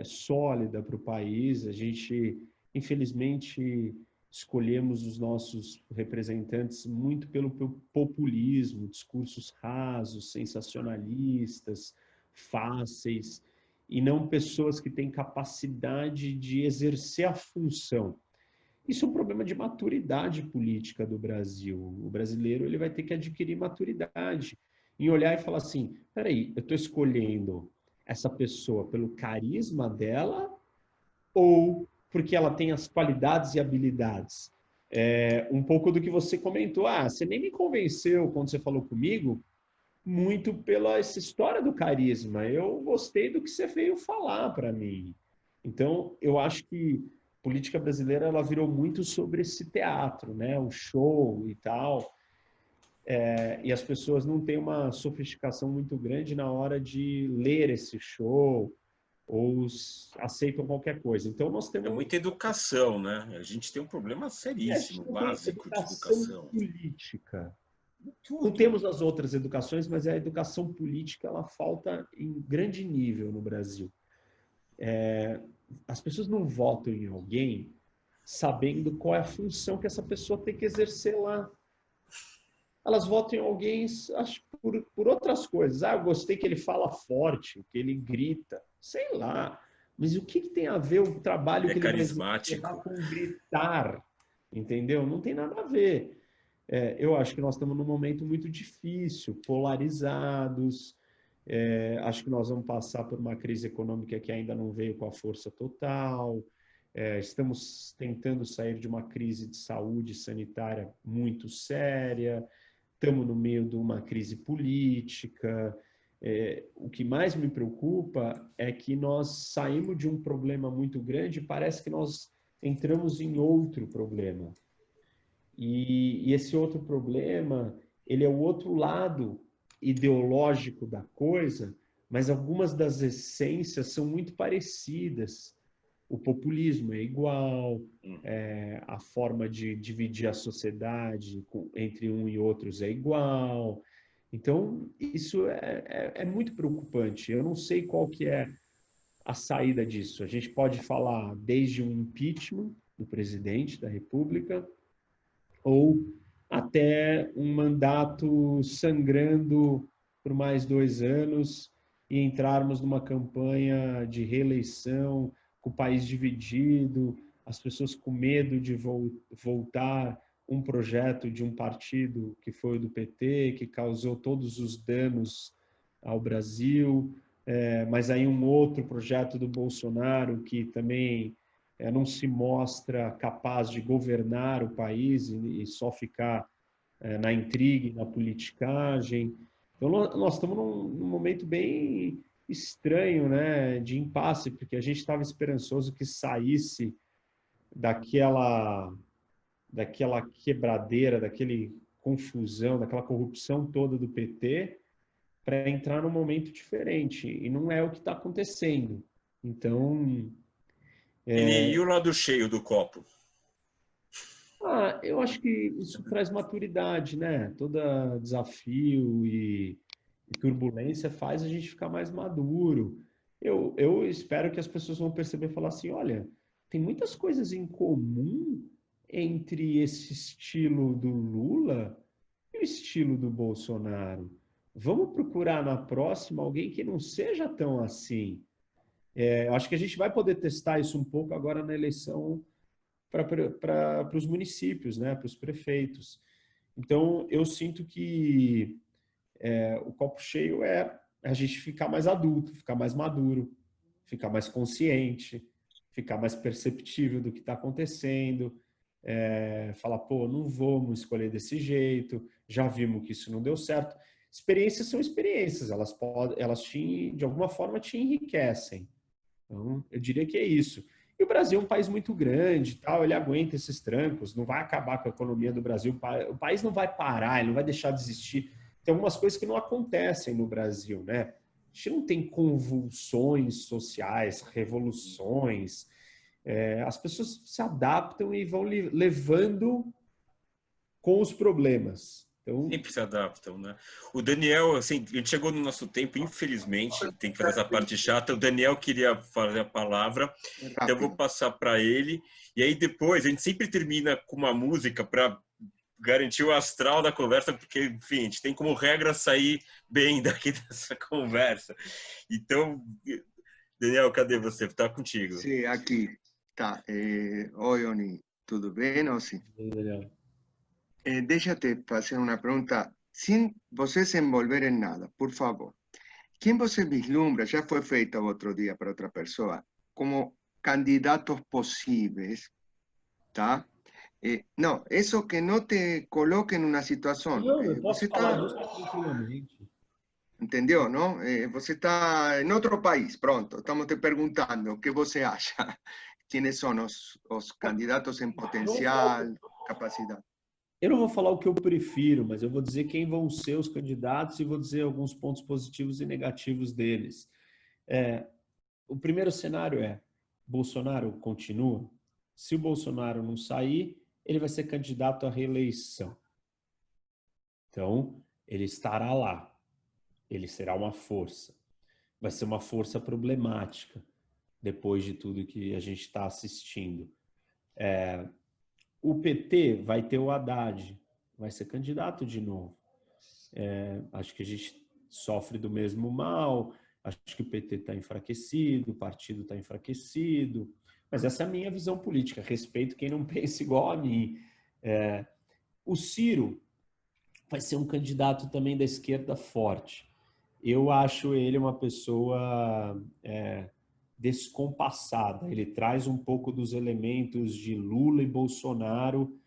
sólida para o país. A gente, infelizmente, escolhemos os nossos representantes muito pelo populismo, discursos rasos, sensacionalistas, fáceis, e não pessoas que têm capacidade de exercer a função. Isso é um problema de maturidade política do Brasil. O brasileiro ele vai ter que adquirir maturidade em olhar e falar assim, peraí, eu estou escolhendo essa pessoa pelo carisma dela ou porque ela tem as qualidades e habilidades? Um pouco do que você comentou, você nem me convenceu quando você falou comigo, muito pela essa história do carisma. Eu gostei do que você veio falar para mim. Então, eu acho que a política brasileira ela virou muito sobre esse teatro, né? O show e tal. E as pessoas não têm uma sofisticação muito grande na hora de ler esse show ou aceitam qualquer coisa. Então, nós temos... É muita educação, né? A gente tem um problema seríssimo, básico de educação. Política. Não temos as outras educações, mas a educação política ela falta em grande nível no Brasil. As pessoas não votam em alguém sabendo qual é a função que essa pessoa tem que exercer lá. Elas votam em alguém acho, por outras coisas. Eu gostei que ele fala forte, que ele grita, sei lá. Mas o que tem a ver o trabalho que ele carismático vai com gritar? Entendeu? Não tem nada a ver. Eu acho que nós estamos num momento muito difícil, polarizados. Acho que nós vamos passar por uma crise econômica que ainda não veio com a força total. Estamos tentando sair de uma crise de saúde sanitária muito séria. Estamos no meio de uma crise política. o que mais me preocupa é que nós saímos de um problema muito grande e parece que nós entramos em outro problema. E esse outro problema, ele é o outro lado ideológico da coisa, mas algumas das essências são muito parecidas. O populismo é igual, a forma de dividir a sociedade entre um e outros é igual. Então, isso é muito preocupante. Eu não sei qual que é a saída disso. A gente pode falar desde um impeachment do presidente da República ou até um mandato sangrando por mais 2 anos e entrarmos numa campanha de reeleição com o país dividido, as pessoas com medo de voltar um projeto de um partido que foi o do PT, que causou todos os danos ao Brasil, mas aí um outro projeto do Bolsonaro que também não se mostra capaz de governar o país e só ficar na intriga e na politicagem. Então, nós estamos num momento bem estranho, né, de impasse, porque a gente estava esperançoso que saísse daquela quebradeira, daquele confusão, daquela corrupção toda do PT, para entrar num momento diferente. E não é o que está acontecendo. Então... E o lado cheio do copo? Eu acho que isso traz maturidade, né? Todo desafio e turbulência faz a gente ficar mais maduro. Eu espero que as pessoas vão perceber e falar assim, olha, tem muitas coisas em comum entre esse estilo do Lula e o estilo do Bolsonaro. Vamos procurar na próxima alguém que não seja tão assim. Acho que a gente vai poder testar isso um pouco agora na eleição para os municípios, né, para os prefeitos. Então, eu sinto que o copo cheio é a gente ficar mais adulto, ficar mais maduro, ficar mais consciente, ficar mais perceptível do que está acontecendo, falar, pô, não vamos escolher desse jeito, já vimos que isso não deu certo. Experiências são experiências, elas de alguma forma te enriquecem. Então, eu diria que é isso. E o Brasil é um país muito grande, tal, ele aguenta esses trancos, não vai acabar com a economia do Brasil, o país não vai parar, ele não vai deixar de existir. Tem algumas coisas que não acontecem no Brasil, né? A gente não tem convulsões sociais, revoluções. As pessoas se adaptam e vão levando com os problemas. Então... Sempre se adaptam, né? O Daniel, assim, a gente chegou no nosso tempo, infelizmente, tem que fazer essa parte chata. O Daniel queria fazer a palavra, então eu vou passar para ele. E aí depois, a gente sempre termina com uma música para garantir o astral da conversa, porque, enfim, a gente tem como regra sair bem daqui dessa conversa. Então, Daniel, cadê você? Tá contigo. Sim, aqui. Tá. Oi, Oni. Tudo bem, ou sim? Daniel. Deixa-te fazer uma pergunta, sem você se envolver em nada, por favor. Quem você vislumbra, já foi feita outro dia para outra pessoa, como candidatos possíveis, tá? Não, isso que não te coloque em uma situação. Não, eu posso falar disso tranquilamente. Entendeu, não? Você está em outro país, pronto. Estamos te perguntando o que você acha. Quem são os candidatos em potencial, capacidade? Eu não vou falar o que eu prefiro, mas eu vou dizer quem vão ser os candidatos e vou dizer alguns pontos positivos e negativos deles. O primeiro cenário é, Bolsonaro continua? Se o Bolsonaro não sair, ele vai ser candidato à reeleição. Então, ele estará lá. Ele será uma força. Vai ser uma força problemática, depois de tudo que a gente está assistindo. O PT vai ter o Haddad, vai ser candidato de novo. Acho que a gente sofre do mesmo mal, acho que o PT está enfraquecido, o partido está enfraquecido, mas essa é a minha visão política, respeito quem não pensa igual a mim. O Ciro vai ser um candidato também da esquerda forte. Eu acho ele uma pessoa descompassada. Ele traz um pouco dos elementos de Lula e Bolsonaro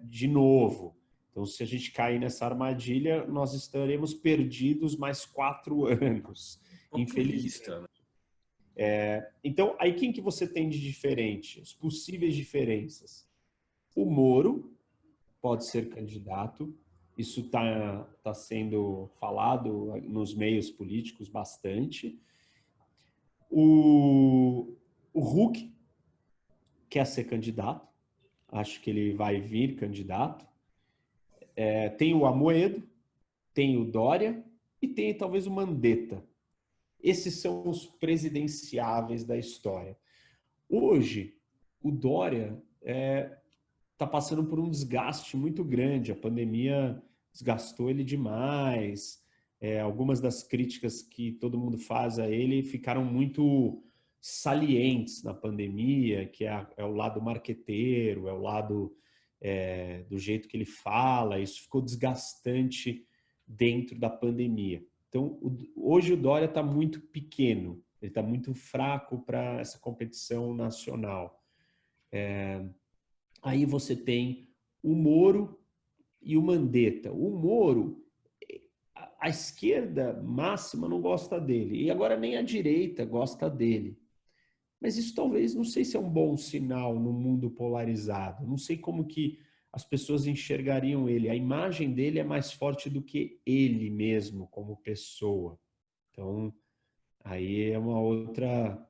de novo. Então, se a gente cair nessa armadilha, nós estaremos perdidos mais 4 anos, infelizmente. Então, aí quem que você tem de diferente? As possíveis diferenças. O Moro pode ser candidato, isso está sendo falado nos meios políticos bastante. O Huck quer ser candidato, acho que ele vai vir candidato. Tem o Amoedo, tem o Dória e tem talvez o Mandetta. Esses são os presidenciáveis da história. Hoje, o Dória está passando por um desgaste muito grande. A pandemia desgastou ele demais. Algumas das críticas que todo mundo faz a ele ficaram muito salientes na pandemia, que é o lado marqueteiro, é o lado do jeito que ele fala. Isso ficou desgastante dentro da pandemia. Então, hoje o Dória está muito pequeno, ele está muito fraco para essa competição nacional. Aí você tem o Moro e o Mandetta. O Moro, a esquerda máxima não gosta dele, e agora nem a direita gosta dele. Mas isso talvez, não sei se é um bom sinal no mundo polarizado, não sei como que as pessoas enxergariam ele. A imagem dele é mais forte do que ele mesmo como pessoa. Então, aí é uma outra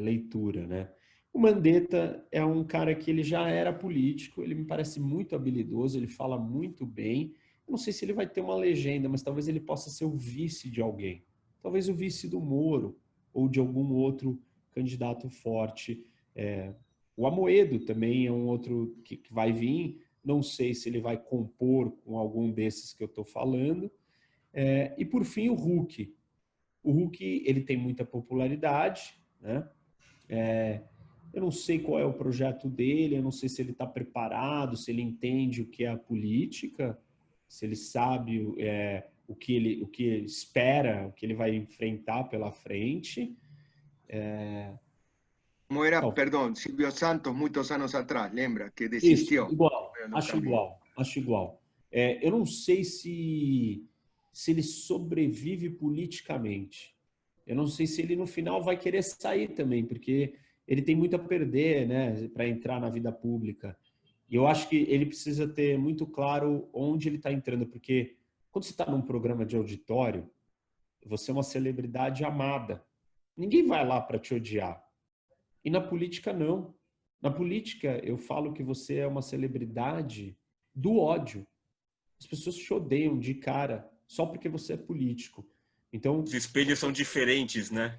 leitura, né? O Mandetta é um cara que ele já era político, ele me parece muito habilidoso, ele fala muito bem. Eu não sei se ele vai ter uma legenda, mas talvez ele possa ser o vice de alguém. Talvez o vice do Moro ou de algum outro candidato forte. O Amoedo também é um outro que vai vir. Não sei se ele vai compor com algum desses que eu estou falando. E, por fim, o Huck. O Huck, ele tem muita popularidade, né? Eu não sei qual é o projeto dele, eu não sei se ele está preparado, se ele entende o que é a política, se ele sabe o que ele espera, o que ele vai enfrentar pela frente. Como era, perdão, Silvio Santos, muitos anos atrás, lembra? Que desistiu. Isso, igual, acho igual. Eu não sei se ele sobrevive politicamente. Eu não sei se ele no final vai querer sair também, porque ele tem muito a perder, né, para entrar na vida pública. E eu acho que ele precisa ter muito claro onde ele está entrando, porque quando você está num programa de auditório, você é uma celebridade amada. Ninguém vai lá para te odiar. E na política, não. Na política, eu falo que você é uma celebridade do ódio. As pessoas te odeiam de cara só porque você é político. Então, os espelhos são diferentes, né?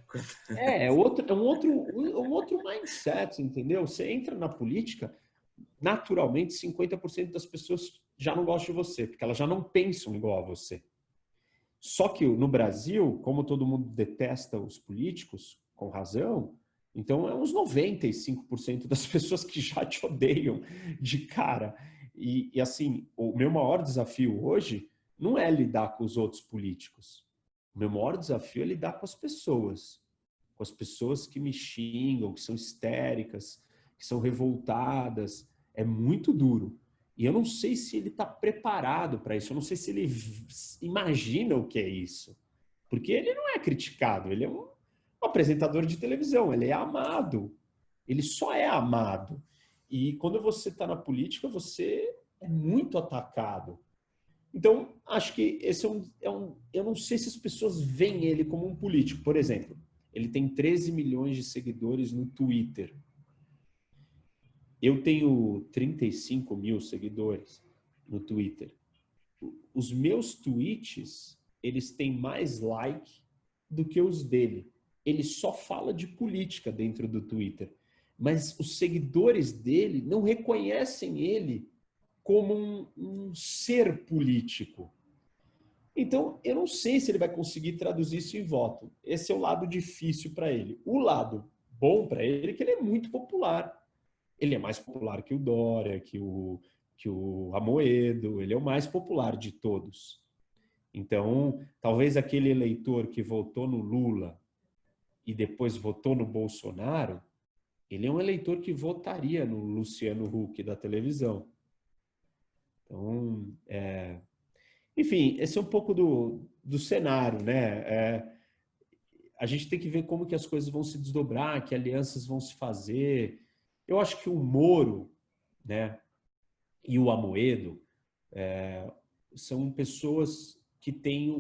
É um outro mindset, entendeu? Você entra na política, naturalmente 50% das pessoas já não gostam de você, porque elas já não pensam igual a você. Só que no Brasil, como todo mundo detesta os políticos, com razão, então é uns 95% das pessoas que já te odeiam de cara. E assim, o meu maior desafio hoje não é lidar com os outros políticos. O meu maior desafio é lidar com as pessoas que me xingam, que são histéricas, que são revoltadas. É muito duro. E eu não sei se ele está preparado para isso, eu não sei se ele imagina o que é isso. Porque ele não é criticado, ele é um apresentador de televisão, ele é amado. Ele só é amado. E quando você está na política, você é muito atacado. Então, acho que esse eu não sei se as pessoas veem ele como um político. Por exemplo, ele tem 13 milhões de seguidores no Twitter. Eu tenho 35 mil seguidores no Twitter. Os meus tweets, eles têm mais like do que os dele. Ele só fala de política dentro do Twitter. Mas os seguidores dele não reconhecem ele como um ser político. Então, eu não sei se ele vai conseguir traduzir isso em voto. Esse é o lado difícil para ele. O lado bom para ele é que ele é muito popular. Ele é mais popular que o Dória, que o Amoedo, ele é o mais popular de todos. Então, talvez aquele eleitor que votou no Lula e depois votou no Bolsonaro, ele é um eleitor que votaria no Luciano Huck da televisão. Então, enfim, esse é um pouco do cenário, né? A gente tem que ver como que as coisas vão se desdobrar, que alianças vão se fazer. Eu acho que o Moro, né, e o Amoedo são pessoas que têm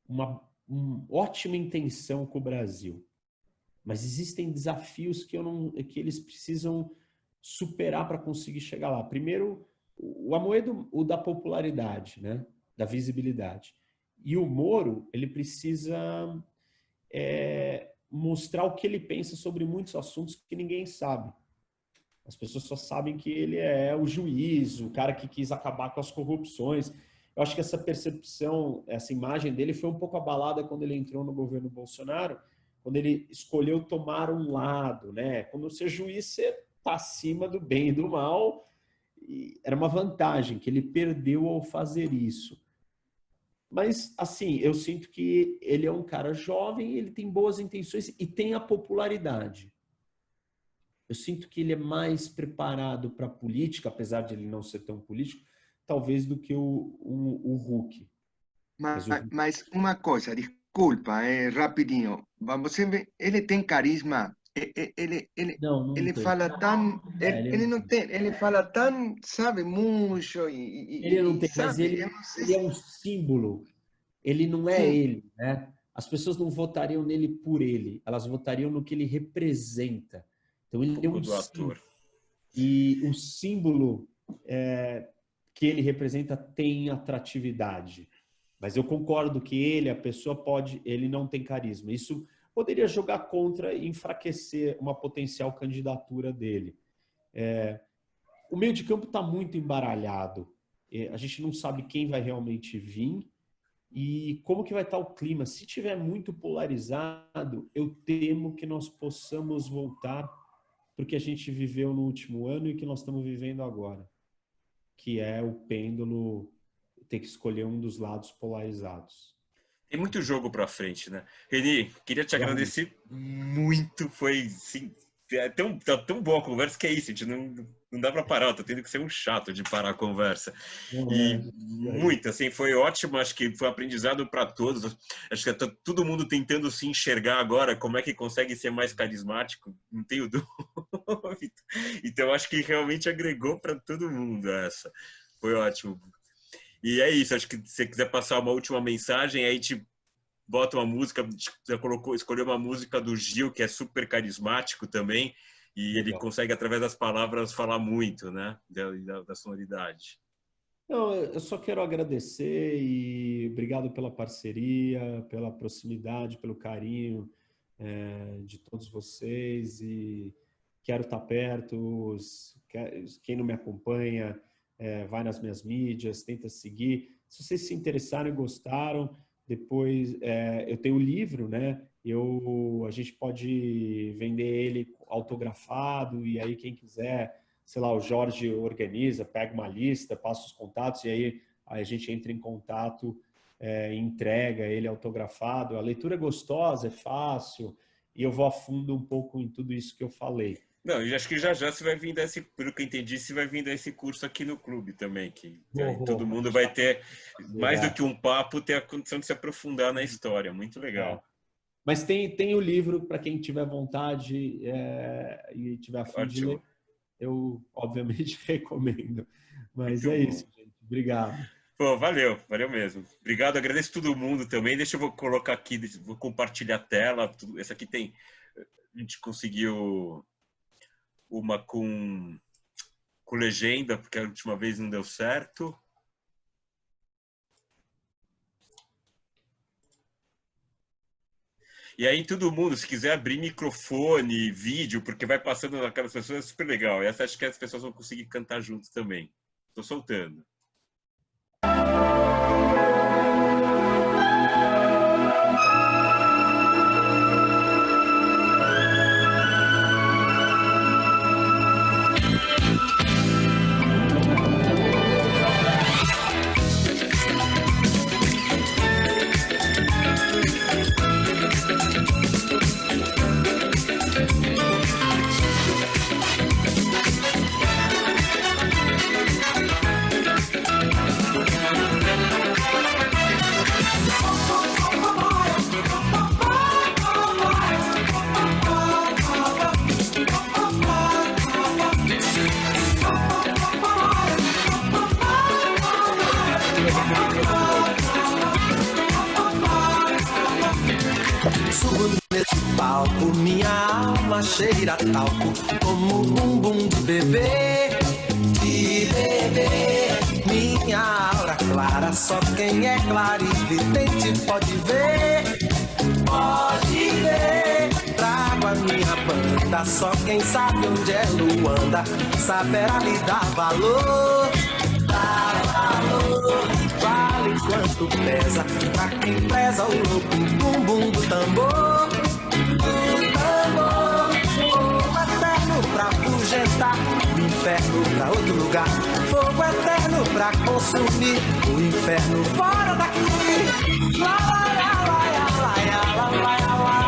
uma ótima intenção com o Brasil. Mas existem desafios que eles precisam superar para conseguir chegar lá. Primeiro, o Amoedo, o da popularidade, né, da visibilidade. E o Moro, ele precisa mostrar o que ele pensa sobre muitos assuntos que ninguém sabe. As pessoas só sabem que ele é o juiz, o cara que quis acabar com as corrupções. Eu acho que essa percepção, essa imagem dele foi um pouco abalada quando ele entrou no governo Bolsonaro, quando ele escolheu tomar um lado, né? Quando você é juiz, você está acima do bem e do mal. E era uma vantagem que ele perdeu ao fazer isso. Mas, assim, eu sinto que ele é um cara jovem, ele tem boas intenções e tem a popularidade. Eu sinto que ele é mais preparado para a política, apesar de ele não ser tão político, talvez do que o Huck. Mas uma coisa, desculpa, rapidinho. Você vê, ele tem carisma. Ele fala tão... Ele não tem. Ele fala tão, sabe, muito. Ele não tem, sabe, mas ele é um símbolo. Ele não é ele, né? As pessoas não votariam nele por ele. Elas votariam no que ele representa. Então, ele é um símbolo. E o símbolo que ele representa tem atratividade. Mas eu concordo que a pessoa ele não tem carisma. Isso poderia jogar contra e enfraquecer uma potencial candidatura dele. O meio de campo está muito embaralhado. A gente não sabe quem vai realmente vir e como que vai estar o clima. Se tiver muito polarizado, eu temo que nós possamos voltar porque a gente viveu no último ano e que nós estamos vivendo agora, que é o pêndulo ter que escolher um dos lados polarizados. Tem muito jogo para frente, né? Reni, queria te agradecer muito. Foi, sim, tá tão boa a conversa que é isso, a gente não dá para parar, tá tendo que ser um chato de parar a conversa. Muito, assim, foi ótimo, acho que foi aprendizado para todos. Acho que tá todo mundo tentando se enxergar agora, como é que consegue ser mais carismático, não tenho dúvida. Então, acho que realmente agregou para todo mundo essa. Foi ótimo. E é isso, acho que se você quiser passar uma última mensagem, aí a gente bota uma música, já escolheu uma música do Gil, que é super carismático também, e ele consegue, através das palavras, falar muito, né, da sonoridade. Não, eu só quero agradecer e obrigado pela parceria, pela proximidade, pelo carinho de todos vocês, e quero estar perto. Quem não me acompanha, vai nas minhas mídias, tenta seguir. Se vocês se interessaram e gostaram, depois eu tenho o livro, né? A gente pode vender ele autografado, e aí quem quiser, sei lá, o Jorge organiza, pega uma lista, passa os contatos, e aí a gente entra em contato, entrega ele autografado. A leitura é gostosa, é fácil, e eu vou a fundo um pouco em tudo isso que eu falei. Não, eu acho que já você vai vir pelo que eu entendi, você vai vir desse curso aqui no clube também, que todo mundo vai ter, mais do que um papo, ter a condição de se aprofundar na história. Muito legal. Mas tem o livro para quem tiver vontade e tiver a fim de ler. Eu, obviamente, recomendo. Mas muito isso, gente. Obrigado. Pô, valeu mesmo. Obrigado, agradeço todo mundo também. Deixa eu colocar aqui, vou compartilhar a tela. Essa aqui a gente conseguiu uma com legenda, porque a última vez não deu certo. E aí todo mundo, se quiser abrir microfone, vídeo, porque vai passando naquelas pessoas, é super legal. E essa acho que as pessoas vão conseguir cantar juntos também. Estou soltando. alma cheira talco, como um bumbum de bebê. De bebê, minha aura clara, só quem é clarividente pode ver. Pode ver, trago a minha banda, só quem sabe onde é Luanda saberá lhe dar valor. Dar valor, vale quanto pesa, pra quem preza o louco bumbum do tambor. Do tambor, fogo eterno pra afugentar, o inferno pra outro lugar. Fogo eterno pra consumir, o inferno fora daqui. Lá, lá, lá, lá, lá, lá, lá, lá, lá.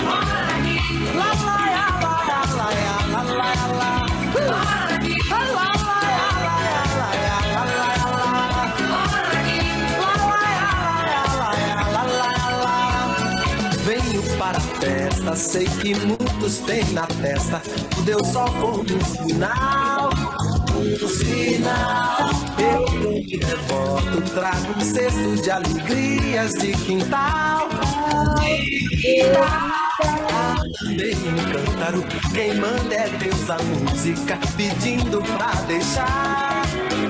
Fora daqui. Lá, lá, lá, lá, lá, lá, lá, lá, lá. Fora daqui. Lá, lá, lá, lá, lá, lá, lá, lá. Fora daqui. Lá, lá, lá, lá, lá, lá. Venho para a festa, sei que muitos têm na testa o Deus Sol como um sinal. Um sinal, eu de devoto trago um cesto de alegrias de quintal. Também um cântaro, quem manda é Deus a música, pedindo pra deixar.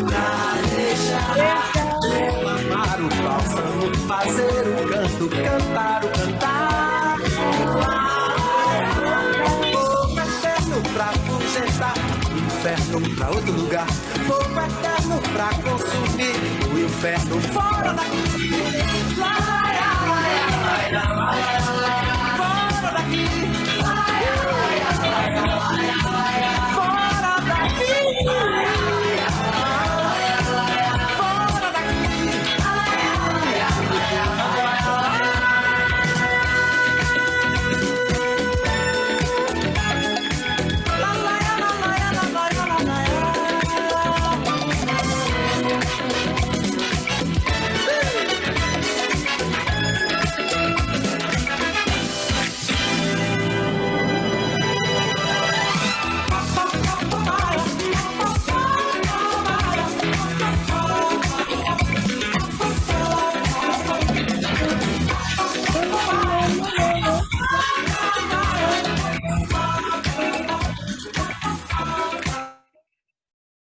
Pra deixar, reclamar o bálsamo, fazer o canto, cantar o cantar. Fogo eterno pra afugentar, inferno pra outro lugar. Fogo eterno pra consumir, o inferno fora daqui. Lá, lá, lá, lá, lá, lá, lá. Fora daqui. Lá, lá, lá, lá, lá, lá. Fora daqui. Lá, lá, lá, lá, fora daqui. Lá, lá, lá, lá,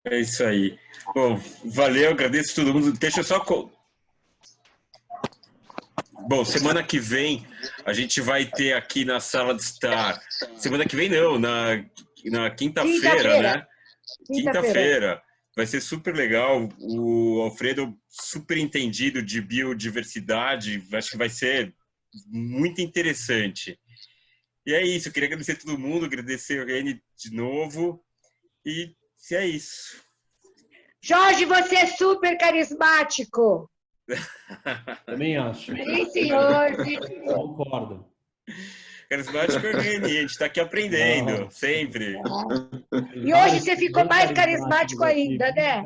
É isso aí. Bom, valeu, agradeço a todo mundo. Deixa eu só... Bom, semana que vem a gente vai ter aqui na sala de estar... Semana que vem não, na quinta-feira, né? Quinta-feira. Vai ser super legal. O Alfredo, super entendido de biodiversidade. Acho que vai ser muito interessante. E é isso. Eu queria agradecer a todo mundo, agradecer o Reni de novo. E é isso. Jorge, você é super carismático. Também acho. Sim, senhor. Concordo. Carismático é o Reni, a gente está aqui aprendendo, sempre. E hoje você ficou mais carismático ainda, né?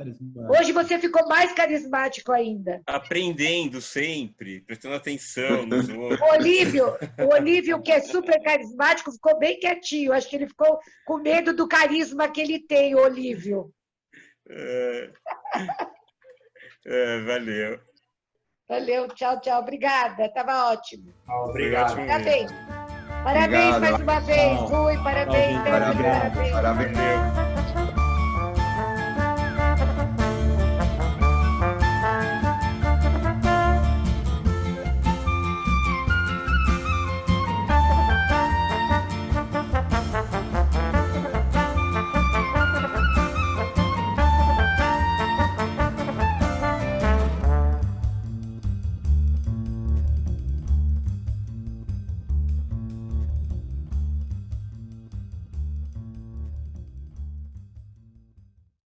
Hoje você ficou mais carismático ainda. Aprendendo sempre, prestando atenção nos outros. O Olívio, que é super carismático, ficou bem quietinho. Acho que ele ficou com medo do carisma que ele tem, o Olívio. Valeu. Valeu, tchau, tchau. Obrigada, estava ótimo. Obrigado. Parabéns. Parabéns mais uma vez, Rui. Parabéns, Parabéns. Valeu.